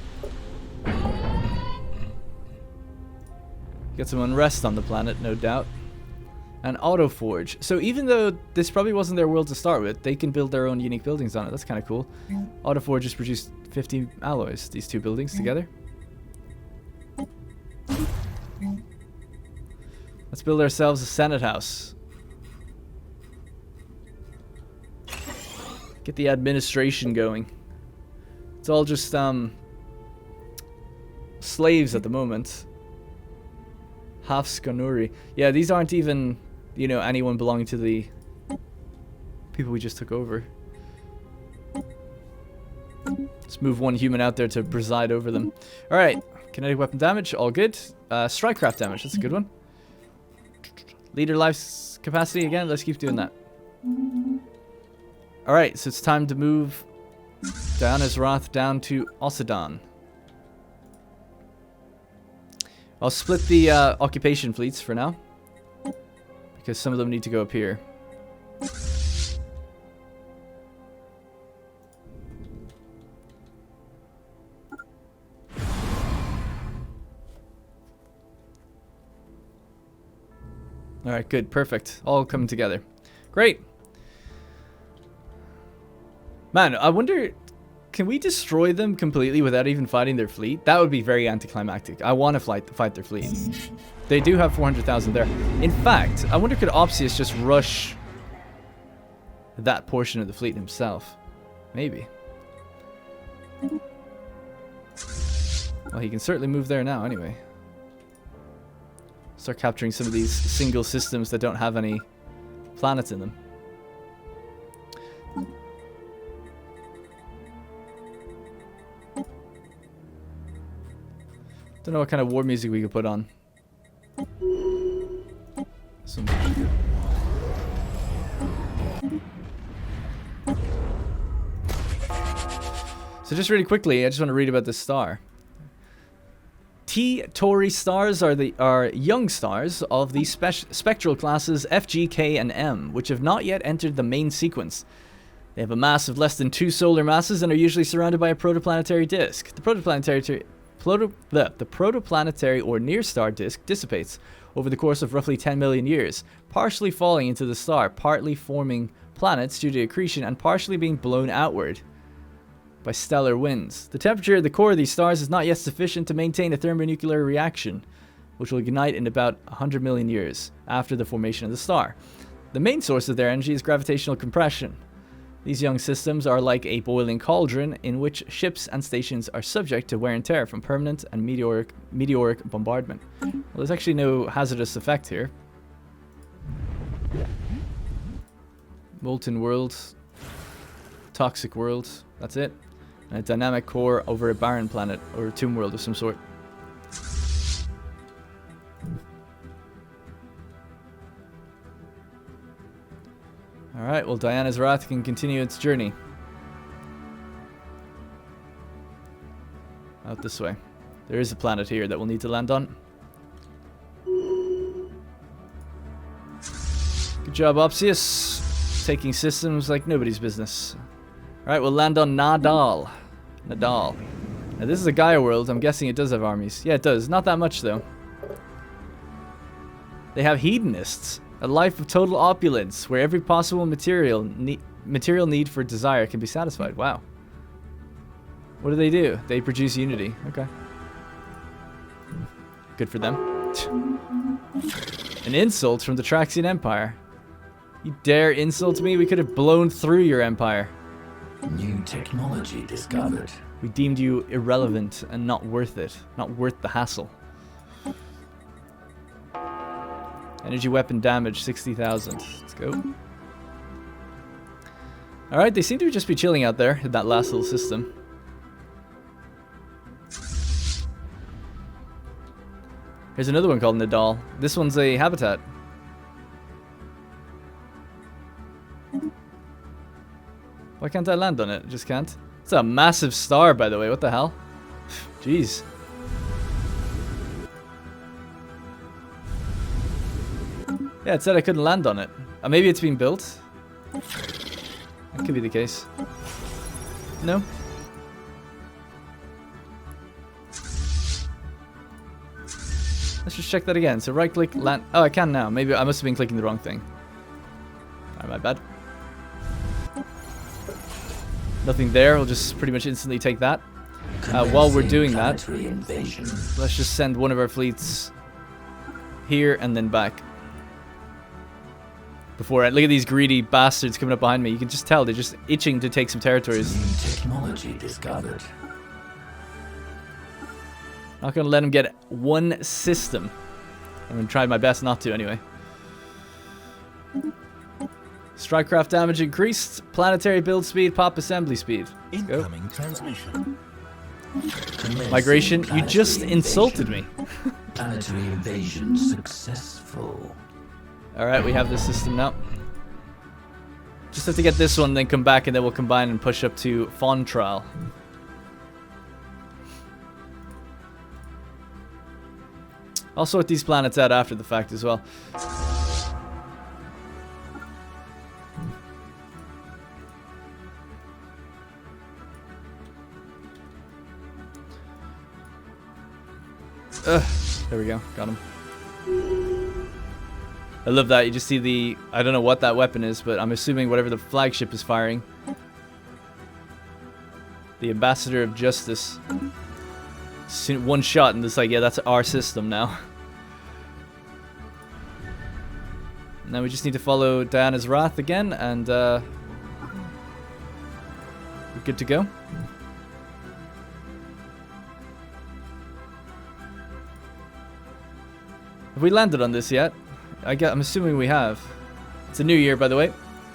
Get some unrest on the planet, no doubt. And Autoforge. So even though this probably wasn't their world to start with, they can build their own unique buildings on it. That's kind of cool. Autoforge has produced 50 alloys, these two buildings together. Let's build ourselves a Senate house. Get the administration going. It's all just slaves at the moment. Half Skanuri. Yeah, these aren't even, you know, anyone belonging to the people we just took over. Let's move one human out there to preside over them. Alright, kinetic weapon damage, all good. Strikecraft damage, that's a good one. Leader life capacity again, let's keep doing that. Alright, so it's time to move Diana's Wrath down to Osidon. I'll split the occupation fleets for now, because some of them need to go up here. Alright, good, perfect. All coming together. Great. Man, I wonder, can we destroy them completely without even fighting their fleet? That would be very anticlimactic. I want to fight their fleet. They do have 400,000 there. In fact, I wonder could Opsius just rush that portion of the fleet himself? Maybe. Well, he can certainly move there now anyway. Start capturing some of these single systems that don't have any planets in them. Don't know what kind of war music we could put on. So just really quickly, I just want to read about this star. T-Tauri stars are young stars of the spectral classes F, G, K, and M, which have not yet entered the main sequence. They have a mass of less than 2 solar masses and are usually surrounded by a protoplanetary disk. The the protoplanetary or near-star disk dissipates over the course of roughly 10 million years, partially falling into the star, partly forming planets due to accretion, and partially being blown outward by stellar winds. The temperature at the core of these stars is not yet sufficient to maintain a thermonuclear reaction, which will ignite in about 100 million years after the formation of the star. The main source of their energy is gravitational compression. These young systems are like a boiling cauldron in which ships and stations are subject to wear and tear from permanent and meteoric bombardment. Well, there's actually no hazardous effect here. Molten world, toxic world, that's it. And a dynamic core over a barren planet, or a tomb world of some sort. Alright, well, Diana's Wrath can continue its journey. Out this way. There is a planet here that we'll need to land on. Good job, Opsius. Taking systems like nobody's business. Alright, we'll land on Nadal. Now, this is a Gaia world. I'm guessing it does have armies. Yeah, it does. Not that much, though. They have hedonists. A life of total opulence, where every possible material need for desire can be satisfied. Wow. What do? They produce unity. Okay. Good for them. An insult from the Traxian Empire. You dare insult me? We could have blown through your empire. New technology discovered. We deemed you irrelevant and not worth it. Not worth the hassle. Energy weapon damage, 60,000. Let's go. Alright, they seem to just be chilling out there in that last little system. Here's another one called Nadal. This one's a habitat. Why can't I land on it? Just can't. It's a massive star, by the way. What the hell? Jeez. Yeah, it said I couldn't land on it. Maybe it's been built. That could be the case. No? Let's just check that again. So right click, land. Oh, I can now. Maybe I must have been clicking the wrong thing. Alright, my bad. Nothing there. We'll just pretty much instantly take that. While we're doing that, let's just send one of our fleets here and then back. Before look at these greedy bastards coming up behind me. You can just tell they're just itching to take some territories. New technology discovered. Not gonna let them get one system. I'm gonna try my best not to anyway. Strikecraft damage increased. Planetary build speed. Pop assembly speed. Let's go. Incoming transmission. Migration. You just insulted me. Planetary invasion successful. Alright, we have this system now. Just have to get this one, then come back, and then we'll combine and push up to Fontral. I'll sort these planets out after the fact as well. There we go. Got him. I love that. You just see the... I don't know what that weapon is, but I'm assuming whatever the flagship is firing. The Ambassador of Justice. One shot and it's like, yeah, that's our system now. Now we just need to follow Diana's Wrath again, and we're good to go. Have we landed on this yet? I'm assuming we have. It's a new year, by the way.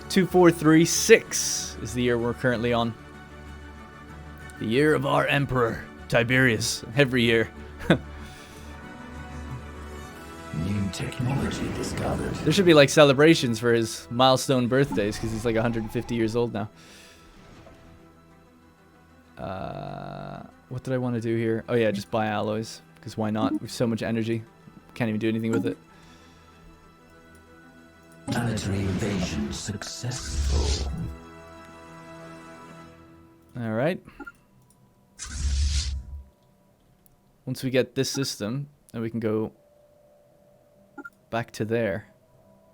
2436 is the year we're currently on. The year of our Emperor, Tiberius. Every year. New technology discovered. There should be like celebrations for his milestone birthdays, because he's like 150 years old now. What did I want to do here? Oh yeah, just buy alloys, because why not? We have so much energy. Can't even do anything with it. Planetary invasion successful. Alright. once we get this system, then we can go back to there.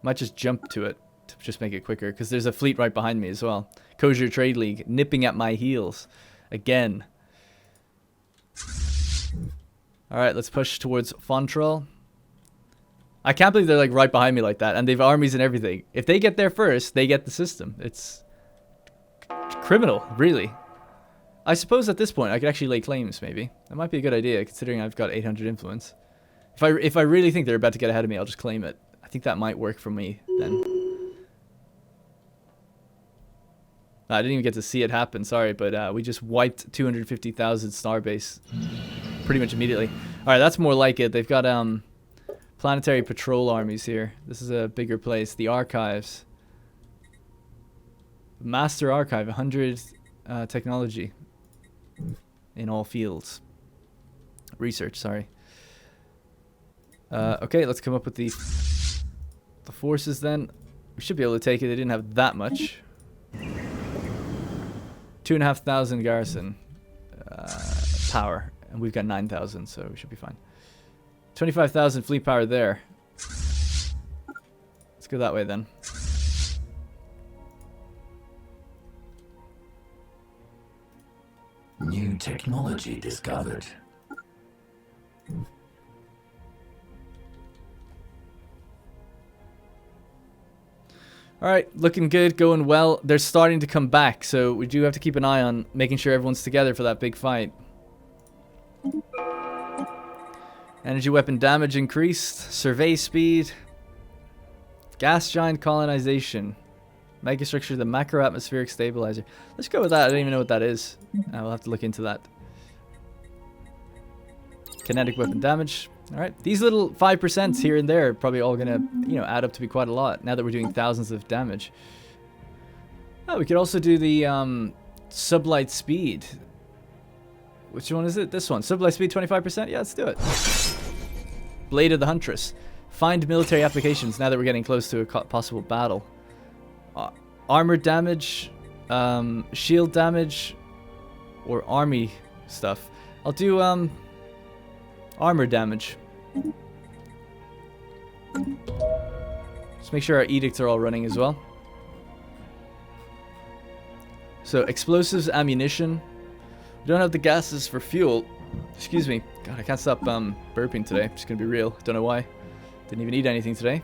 Might just jump to it to just make it quicker, because there's a fleet right behind me as well. Kosher Trade League nipping at my heels again. Alright, let's push towards Fontrol. I can't believe they're like right behind me like that, and they've armies and everything. If they get there first, they get the system. It's criminal, really. I suppose at this point I could actually lay claims, maybe. That might be a good idea, considering I've got 800 influence. If I really think they're about to get ahead of me, I'll just claim it. I think that might work for me then. I didn't even get to see it happen, sorry, but we just wiped 250,000 starbase pretty much immediately. Alright, that's more like it. They've got planetary patrol armies here. This is a bigger place. The archives. Master Archive, 100 technology in all fields. Research, sorry. Okay, let's come up with the forces then. We should be able to take it. They didn't have that much. 2,500 garrison power, and we've got 9,000, so we should be fine. 25,000 fleet power there. Let's go that way then. New technology discovered. Alright, looking good, going well. They're starting to come back, so we do have to keep an eye on making sure everyone's together for that big fight. Energy weapon damage increased. Survey speed. Gas giant colonization. Megastructure, the macro atmospheric stabilizer. Let's go with that. I don't even know what that is. We'll have to look into that. Kinetic weapon damage. Alright, these little 5% here and there are probably all gonna, you know, add up to be quite a lot now that we're doing thousands of damage. Oh, we could also do the sublight speed. Which one is it? This one. Sublight speed 25%? Yeah, let's do it. Blade of the Huntress. Find military applications now that we're getting close to a possible battle. Armor damage, shield damage, or army stuff. I'll do armor damage. Just make sure our edicts are all running as well. So explosives, ammunition. We don't have the gases for fuel. Excuse me. God, I can't stop burping today. I'm just gonna be real. Don't know why. Didn't even eat anything today.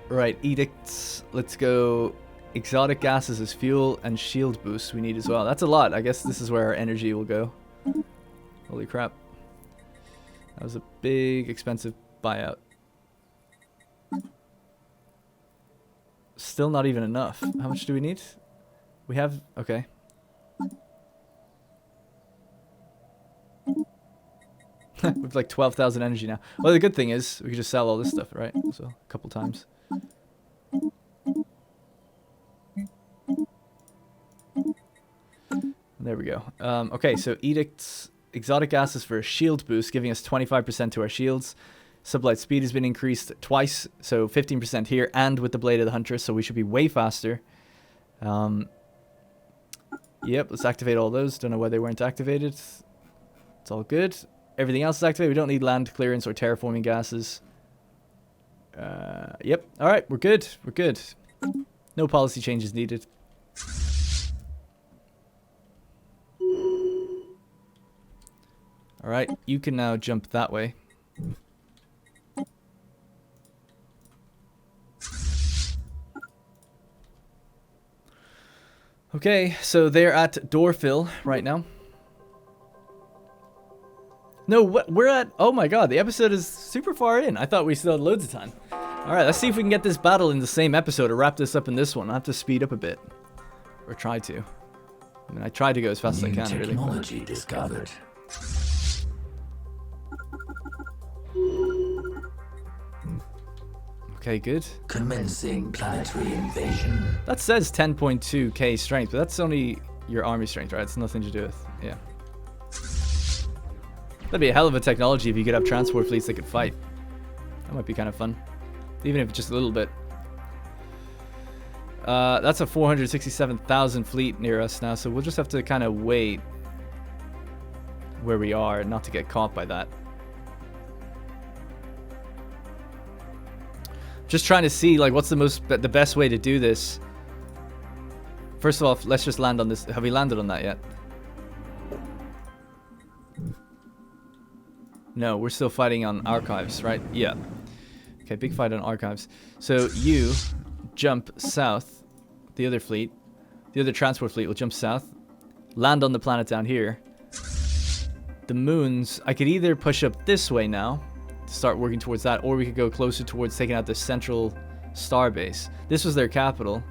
Right, edicts. Let's go. Exotic gases as fuel and shield boosts we need as well. That's a lot. I guess this is where our energy will go. Holy crap. That was a big, expensive buyout. Still not even enough. How much do we need? We have... Okay. We've like 12,000 energy now. Well, the good thing is we can just sell all this stuff, right? So, a couple times. There we go. Okay, so edicts, exotic gases for a shield boost, giving us 25% to our shields. Sublight speed has been increased twice, so 15% here, and with the Blade of the Huntress, so we should be way faster. Yep, let's activate all those. Don't know why they weren't activated. It's all good. Everything else is activated. We don't need land clearance or terraforming gases. Yep. All right, we're good. We're good. No policy changes needed. All right, you can now jump that way. Okay, so they're at Doorfill right now. No, we're at... Oh my god, the episode is super far in. I thought we still had loads of time. Alright, let's see if we can get this battle in the same episode or wrap this up in this one. I'll have to speed up a bit. Or try to. I mean, I try to go as fast as I can, really. Technology discovered. Okay, good. Commencing planetary invasion. That says 10.2k strength, but that's only your army strength, right? It's nothing to do with... Yeah. That'd be a hell of a technology if you could have transport fleets that could fight. That might be kind of fun. Even if it's just a little bit. That's a 467,000 fleet near us now, so we'll just have to kind of wait where we are, not to get caught by that. Just trying to see, like, what's the best way to do this. First of all, let's just land on this. Have we landed on that yet? No, we're still fighting on archives, right? Yeah. Okay, big fight on archives. So you jump south. The other fleet, the other transport fleet will jump south, land on the planet down here. The moons, I could either push up this way now, to start working towards that, or we could go closer towards taking out the central star base. This was their capital.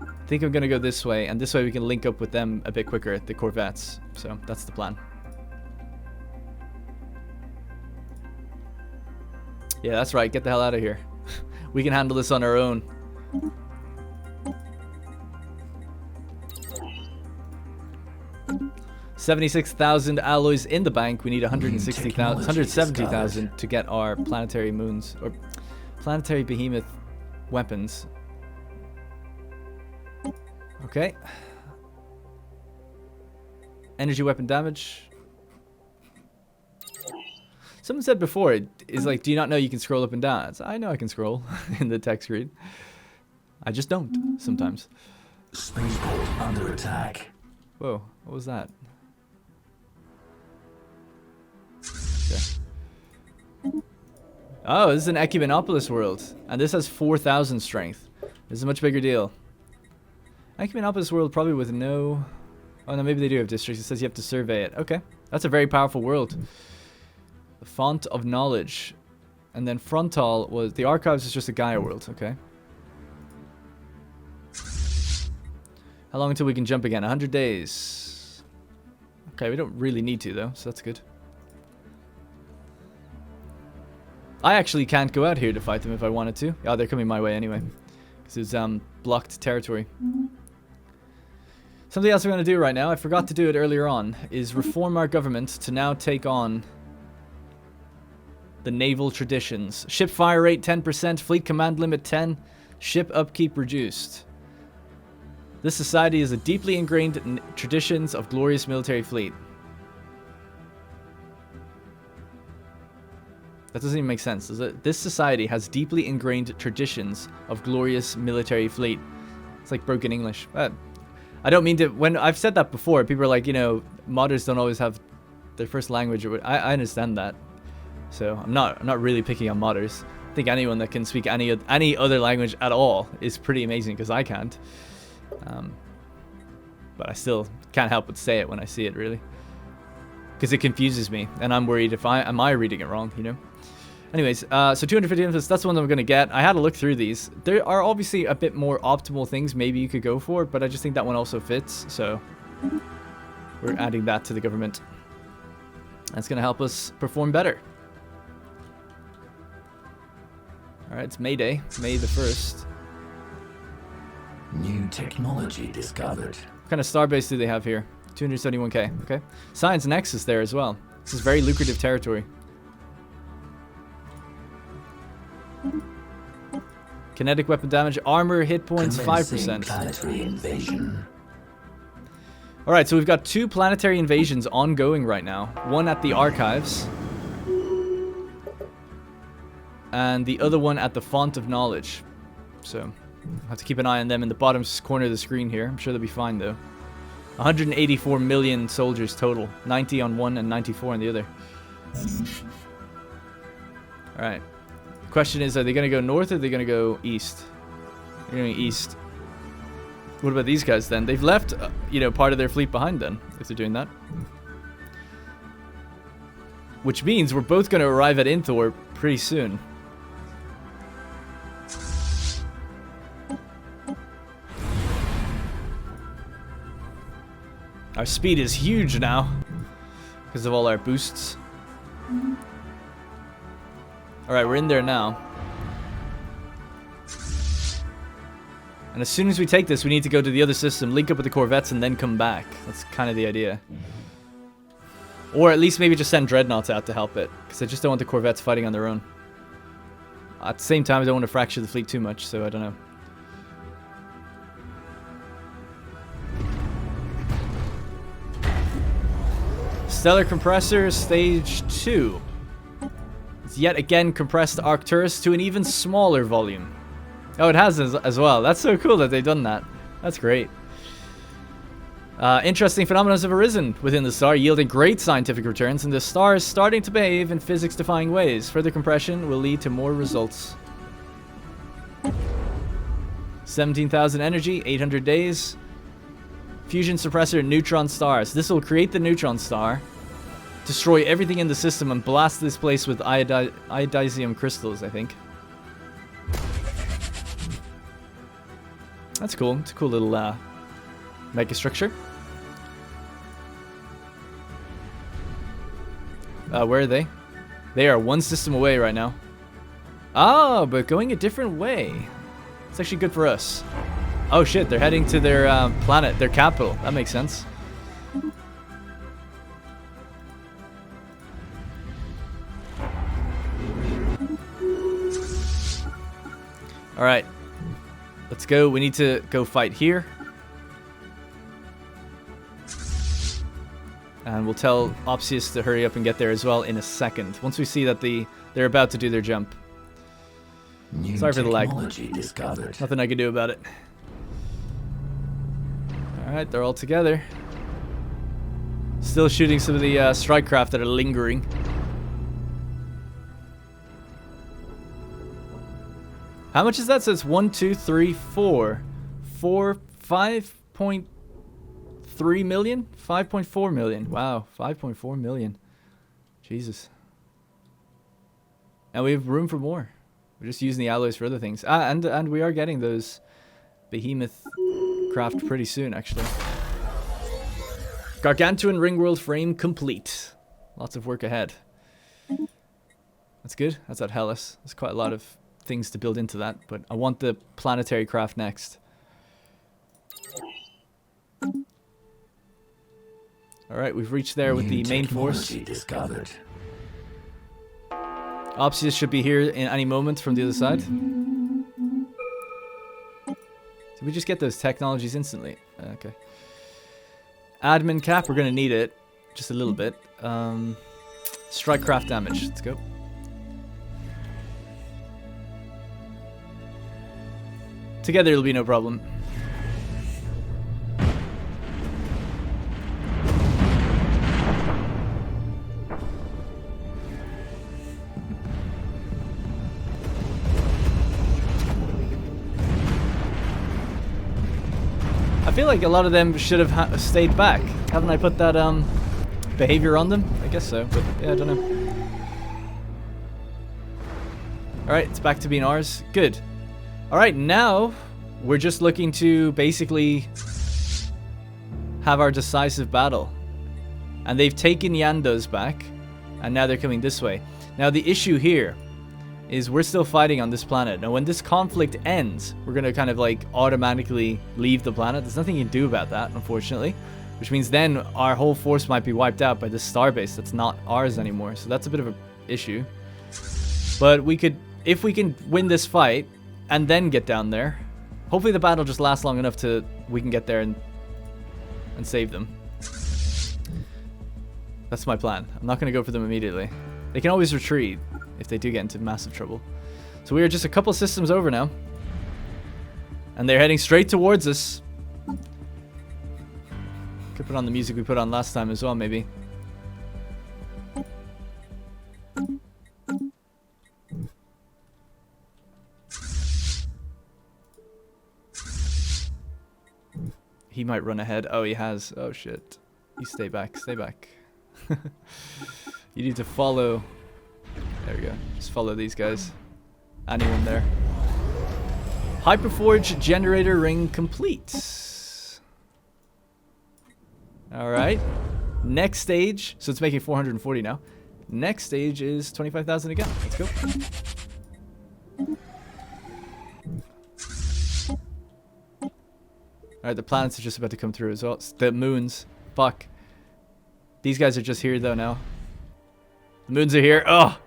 I think I'm going to go this way, and this way we can link up with them a bit quicker, the corvettes. So that's the plan. Yeah, that's right. Get the hell out of here. We can handle this on our own. $76,000 alloys in the bank. We need 170,000 to get our planetary moons or planetary behemoth weapons. Okay. Energy weapon damage. Someone said before, it is like, do you not know you can scroll up and down? It's, I know I can scroll in the text screen. I just don't sometimes. Spaceport under attack. Whoa, what was that? Okay. Oh, this is an Ecumenopolis world, and this has 4,000 strength. This is a much bigger deal. Ecumenopolis world probably with no... Oh no, maybe they do have districts. It says you have to survey it. Okay, that's a very powerful world. The Font of Knowledge. And then Frontal was... The Archives is just a Gaia world, okay. How long until we can jump again? 100 days. Okay, we don't really need to though, so that's good. I actually can't go out here to fight them if I wanted to. Oh, they're coming my way anyway. Because it's blocked territory. Something else we're going to do right now, I forgot to do it earlier on, is reform our government to now take on the naval traditions. Ship fire rate 10%, fleet command limit 10, ship upkeep reduced. This society is a deeply ingrained traditions of glorious military fleet. That doesn't even make sense, does it? This society has deeply ingrained traditions of glorious military fleet. It's like broken English. I don't mean to... When I've said that before, people are like, you know, modders don't always have their first language. I understand that. So I'm not really picking on modders. I think anyone that can speak any other language at all is pretty amazing, because I can't. But I still can't help but say it when I see it, really. Because it confuses me, and I'm worried if am I reading it wrong, you know? Anyways, so 250 infants, that's the one that I'm going to get. I had to look through these. There are obviously a bit more optimal things maybe you could go for, but I just think that one also fits, so we're adding that to the government. That's going to help us perform better. Alright, it's May Day, May the 1st. New technology discovered. What kind of starbase do they have here? 271k, okay. Science Nexus there as well. This is very lucrative territory. Kinetic weapon damage, armor, hit points, 5%. Planetary invasion. Alright, so we've got 2 planetary invasions ongoing right now. One at the Archives. And the other one at the Font of Knowledge. So, I'll have to keep an eye on them in the bottom corner of the screen here. I'm sure they'll be fine though. 184 million soldiers total. 90 on one and 94 on the other. Alright. Question is, are they going to go north or are they going to go east? They're going east. What about these guys then? They've left, you know, part of their fleet behind then, if they're doing that. Which means we're both going to arrive at Inthor pretty soon. Our speed is huge now because of all our boosts. Alright, we're in there now. And as soon as we take this, we need to go to the other system, link up with the corvettes, and then come back. That's kind of the idea. Or at least maybe just send dreadnoughts out to help it, because I just don't want the corvettes fighting on their own. At the same time, I don't want to fracture the fleet too much, so I don't know. Stellar Compressor Stage 2. It's yet again compressed Arcturus to an even smaller volume. Oh, it has as well. That's so cool that they've done that. That's great. Interesting phenomena have arisen within the star, yielding great scientific returns, and the star is starting to behave in physics-defying ways. Further compression will lead to more results. 17,000 energy, 800 days. Fusion suppressor neutron stars. This will create the neutron star, destroy everything in the system, and blast this place with iodisium crystals, I think. That's cool. It's a cool little mega structure. Where are they? They are one system away right now. Oh, but going a different way. It's actually good for us. Oh shit, they're heading to their planet, their capital. That makes sense. Alright. Let's go. We need to go fight here. And we'll tell Opsius to hurry up and get there as well in a second. Once we see that they're about to do their jump. Sorry for the lag. Discovered. Nothing I can do about it. Alright, they're all together. Still shooting some of the strike craft that are lingering. How much is that? So it's 1, 2, 3, 4. 5.3 million? 5.4 million. Wow, 5.4 million. Jesus. And we have room for more. We're just using the alloys for other things. And we are getting those Behemoth craft pretty soon, actually. Gargantuan Ringworld frame complete. Lots of work ahead. That's good. That's at Hellas. There's quite a lot of things to build into that, but I want the planetary craft next. Alright, we've reached there with the main force. Discovered. Opsius should be here in any moment from the other side. Did we just get those technologies instantly? Okay. Admin cap, we're going to need it. Just a little bit. Strike craft damage. Let's go. Together it'll be no problem. I feel like a lot of them should have stayed back. Haven't I put that behavior on them? I guess so, but yeah, I don't know. Alright, it's back to being ours. Good. Alright, now we're just looking to basically have our decisive battle. And they've taken Yandos back, and now they're coming this way. Now the issue here is we're still fighting on this planet. Now when this conflict ends, we're going to kind of like automatically leave the planet. There's nothing you can do about that, unfortunately. Which means then our whole force might be wiped out by this starbase that's not ours anymore. So that's a bit of an issue. But we could, if we can win this fight and then get down there, hopefully the battle just lasts long enough to we can get there and save them. That's my plan. I'm not going to go for them immediately. They can always retreat if they do get into massive trouble. So we are just a couple systems over now. And they're heading straight towards us. Could put on the music we put on last time as well, maybe. He might run ahead. Oh, he has. Oh, shit. You stay back. Stay back. You need to follow. There we go. Just follow these guys. Anyone there. Hyperforge generator ring complete. Alright. Next stage. So it's making 440 now. Next stage is 25,000 again. Let's go. Alright, the planets are just about to come through as well. The moons. Fuck. These guys are just here though now. The moons are here. Oh!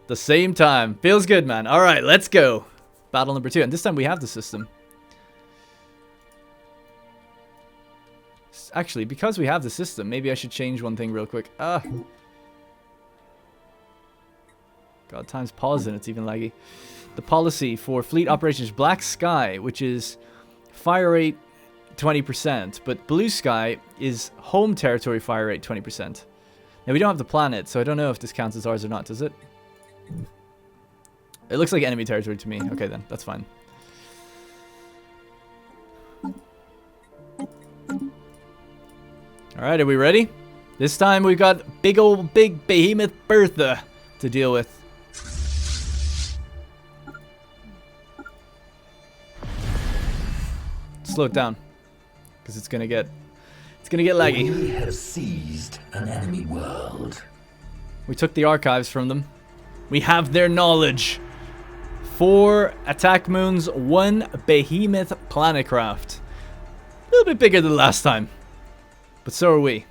The same time. Feels good, man. Alright, let's go. Battle number 2. And this time we have the system. Actually, because we have the system, maybe I should change one thing real quick. God, time's pausing, it's even laggy. The policy for fleet operations, Black Sky, which is fire rate 20%, but Blue Sky is home territory fire rate 20%. Now, we don't have the planet, so I don't know if this counts as ours or not, does it? It looks like enemy territory to me. Okay, then, that's fine. Alright, are we ready? This time we've got big Behemoth Bertha to deal with. Slow it down, because it's gonna get laggy. We have seized an enemy world. We took the archives from them. We have their knowledge. 4 attack moons, 1 Behemoth planetcraft. A little bit bigger than last time, but so are we.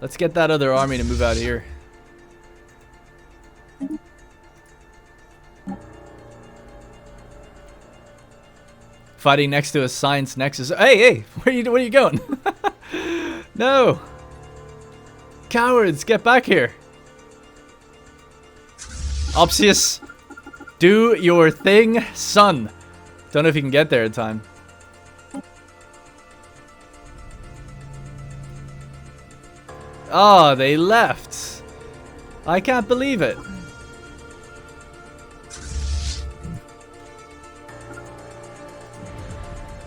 Let's get that other army to move out of here. Fighting next to a science nexus. Hey, where are you going? No. Cowards, get back here. Opsius, do your thing, son. Don't know if you can get there in time. Oh, they left. I can't believe it.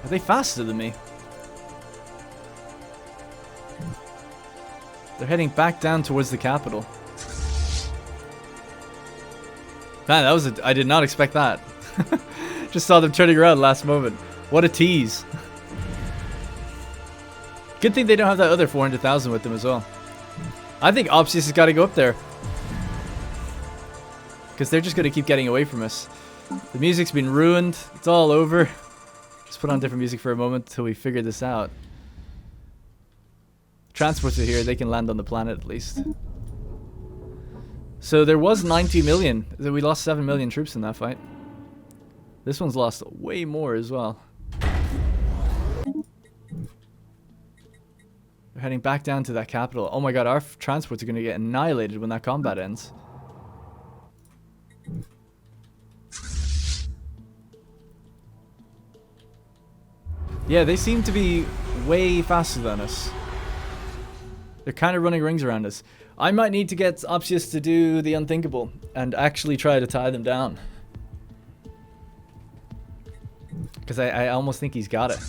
Are they faster than me? They're heading back down towards the capital. Man, that was I did not expect that. Just saw them turning around last moment. What a tease. Good thing they don't have that other 400,000 with them as well. I think Opsius has got to go up there. Because they're just going to keep getting away from us. The music's been ruined. It's all over. Just put on different music for a moment until we figure this out. Transports are here. They can land on the planet at least. So there was 90 million. We lost 7 million troops in that fight. This one's lost way more as well. We're heading back down to that capital. Oh my god, our transports are going to get annihilated when that combat ends. Yeah, they seem to be way faster than us. They're kind of running rings around us. I might need to get Opsius to do the unthinkable and actually try to tie them down. Because I almost think he's got it.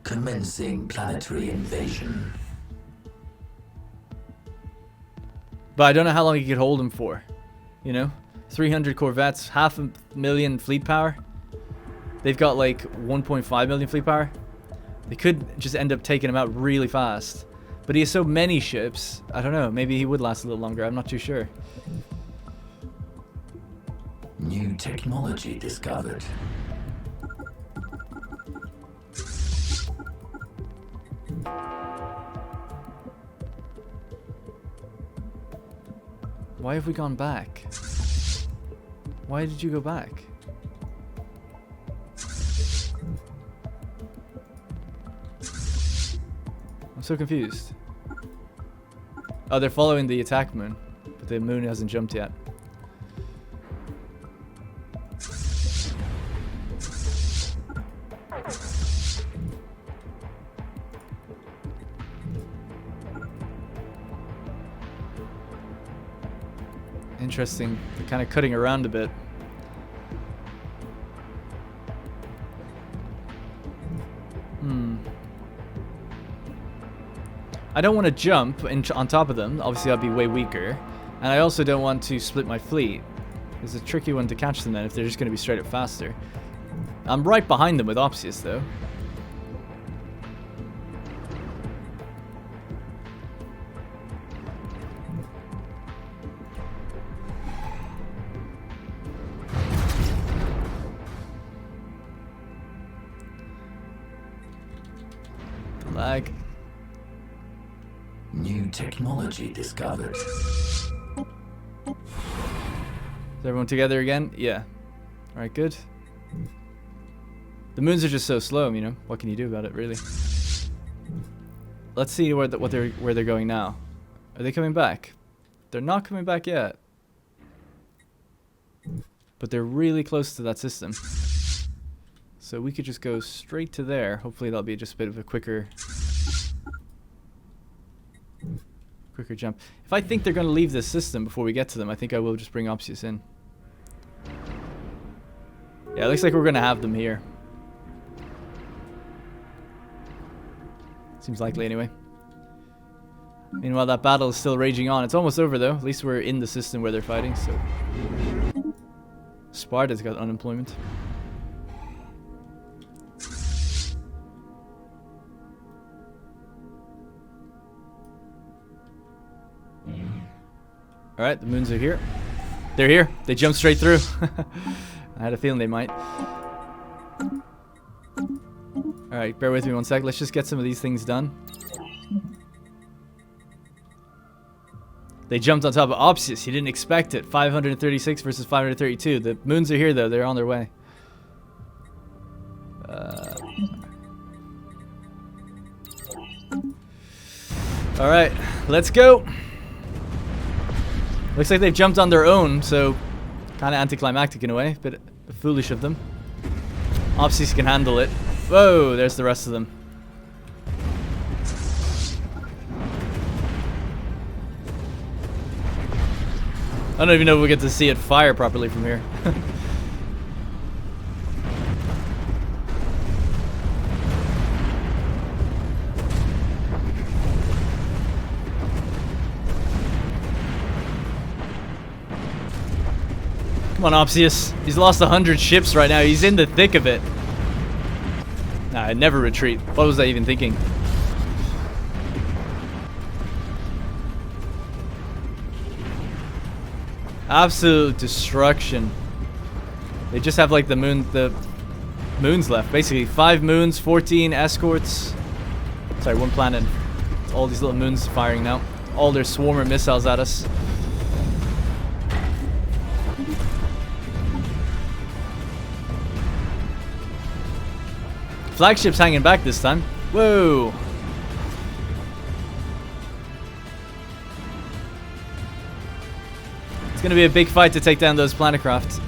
Commencing planetary invasion. But I don't know how long he could hold him for. You know? 300 corvettes, 500,000 fleet power. They've got like 1.5 million fleet power. They could just end up taking him out really fast. But he has so many ships. I don't know. Maybe he would last a little longer. I'm not too sure. New technology discovered. Why have we gone back? Why did you go back? I'm so confused. Oh, they're following the attack moon, but the moon hasn't jumped yet. Interesting. They're kind of cutting around a bit. I don't want to jump on top of them. Obviously, I'll be way weaker. And I also don't want to split my fleet. It's a tricky one to catch them then if they're just going to be straight up faster. I'm right behind them with Opsius, though. Lag. New technology discovered. everyone together again? Yeah. Alright, good. The moons are just so slow, you know. What can you do about it, really? Let's see where they're going now. Are they coming back? They're not coming back yet. But they're really close to that system. So we could just go straight to there. Hopefully that'll be just a bit of a quicker jump. If I think they're going to leave this system before we get to them, I think I will just bring Opsius in. Yeah, it looks like we're going to have them here. Seems likely anyway. Meanwhile, that battle is still raging on. It's almost over though. At least we're in the system where they're fighting, so... Sparta's got unemployment. Alright, the moons are here. They're here. They jumped straight through. I had a feeling they might. Alright, bear with me one sec. Let's just get some of these things done. They jumped on top of Opsius. He didn't expect it. 536 versus 532. The moons are here, though. They're on their way. Alright, let's go. Looks like they've jumped on their own, so kind of anticlimactic in a way. Bit foolish of them. Opsius can handle it. Whoa, there's the rest of them. I don't even know if we get to see it fire properly from here. Come on, Opsius. He's lost 100 ships right now. He's in the thick of it. Nah, I'd never retreat. What was I even thinking? Absolute destruction. They just have like the moons left. Basically 5 moons, 14 escorts. Sorry, 1 planet. All these little moons firing now. All their swarmer missiles at us. Flagship's hanging back this time. Whoa. It's gonna be a big fight to take down those planetcraft.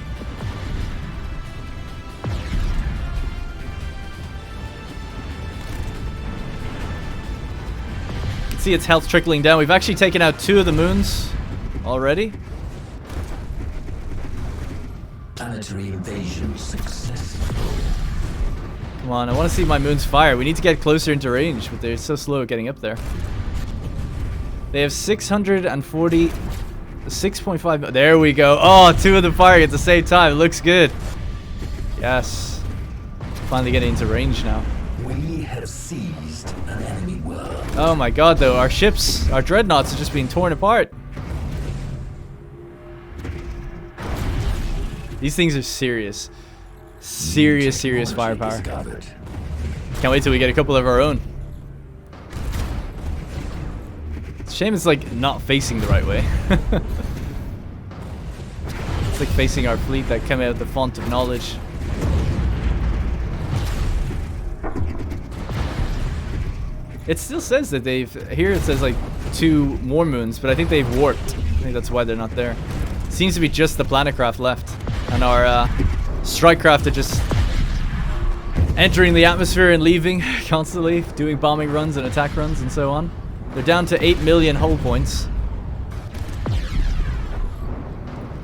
You can see its health trickling down. We've actually taken out 2 of the moons already. Planetary invasion successful. Come on, I want to see my moons fire. We need to get closer into range, but they're so slow at getting up there. They have 640... 6.5... There we go. Oh, 2 of them firing at the same time. It looks good. Yes. Finally getting into range now. We have seized an enemy world. Oh my god, though. Our ships, our dreadnoughts are just being torn apart. These things are serious. Serious firepower. Discovered. Can't wait till we get a couple of our own. It's a shame it's like not facing the right way. It's like facing our fleet that came out of the font of knowledge. It still says that they've... Here it says like 2 more moons, but I think they've warped. I think that's why they're not there. It seems to be just the planetcraft left. And our strike craft are just entering the atmosphere and leaving constantly, doing bombing runs and attack runs and so on. They're down to 8 million hull points.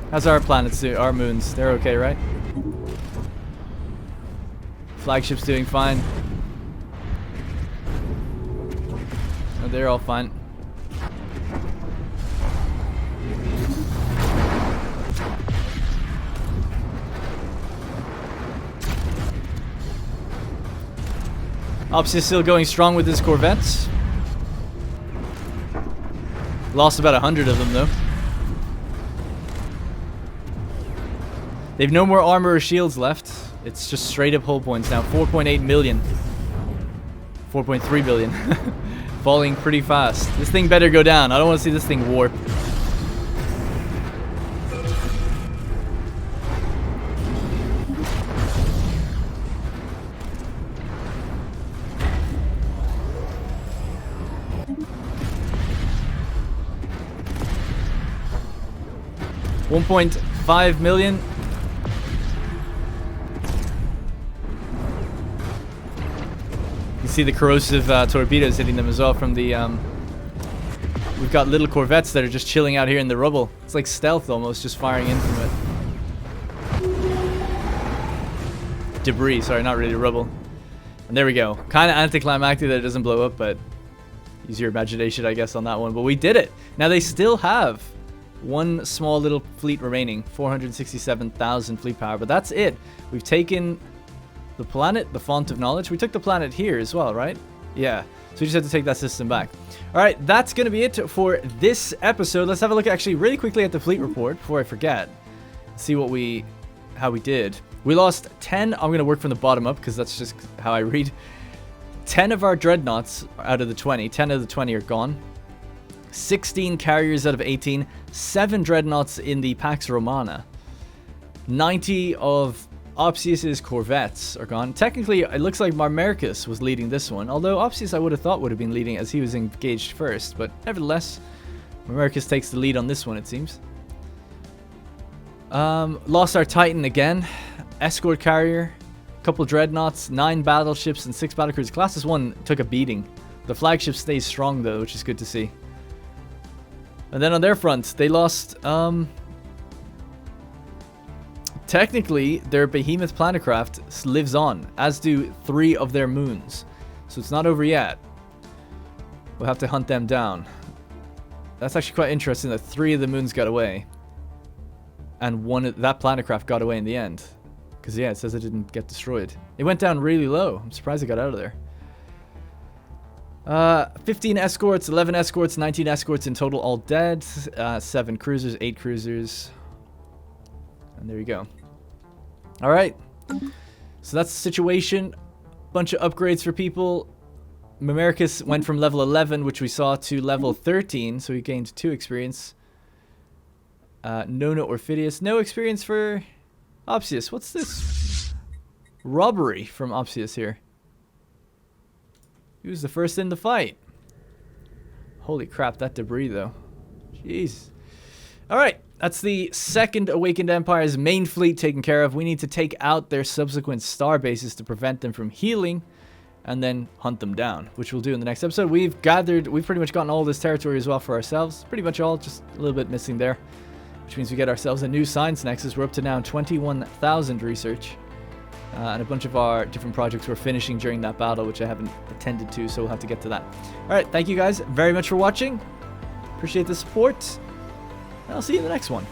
How's our planets do? Our moons? They're okay, right? Flagship's doing fine. Oh, they're all fine. Ops is still going strong with his corvettes. Lost about 100 of them though. They've no more armor or shields left. It's just straight up hull points now. 4.8 million. 4.3 billion. Falling pretty fast. This thing better go down. I don't want to see this thing warp. 1.5 million. You see the corrosive torpedoes hitting them as well from the... We've got little corvettes that are just chilling out here in the rubble. It's like stealth almost, just firing in from it. Debris, sorry, not really rubble. And there we go. Kind of anticlimactic that it doesn't blow up, but use your imagination, I guess, on that one. But we did it. Now they still have one small little fleet remaining, 467,000 fleet power, but that's it. We've taken the planet, the Font of Knowledge. We took the planet here as well, right? Yeah. So we just have to take that system back. All right, that's going to be it for this episode. Let's have a look actually really quickly at the fleet report before I forget. See how we did. We lost 10. I'm going to work from the bottom up because that's just how I read. 10 of our dreadnoughts out of the 20. 10 of the 20 are gone. 16 carriers out of 18. 7 dreadnoughts in the Pax Romana. 90 of Opsius's corvettes are gone. Technically, it looks like Marmericus was leading this one. Although Opsius I would have thought would have been leading as he was engaged first. But nevertheless, Marmericus takes the lead on this one, it seems. Lost our Titan again. Escort carrier. Couple dreadnoughts. 9 battleships and 6 battlecruisers. Classes 1 took a beating. The flagship stays strong though, which is good to see. And then on their front, they lost... Technically, their Behemoth planetcraft lives on, as do 3 of their moons. So it's not over yet. We'll have to hunt them down. That's actually quite interesting that 3 of the moons got away. And that planetcraft got away in the end. Because, yeah, it says it didn't get destroyed. It went down really low. I'm surprised it got out of there. 15 escorts, 11 escorts, 19 escorts in total, all dead. 7 cruisers, 8 cruisers. And there you go. Alright. So that's the situation. Bunch of upgrades for people. Marmericus went from level 11, which we saw, to level 13. So he gained 2 experience. Nono Orphidius. No experience for Opsius. What's this? Robbery from Opsius here. He was the first in the fight. Holy crap, that debris though. Jeez. Alright. That's the second Awakened Empire's main fleet taken care of. We need to take out their subsequent star bases to prevent them from healing and then hunt them down, which we'll do in the next episode. We've pretty much gotten all this territory as well for ourselves. Pretty much all, just a little bit missing there, which means we get ourselves a new science nexus. We're up to now 21,000 research and a bunch of our different projects we're finishing during that battle, which I haven't attended to, so we'll have to get to that. All right, thank you guys very much for watching. Appreciate the support. I'll see you in the next one.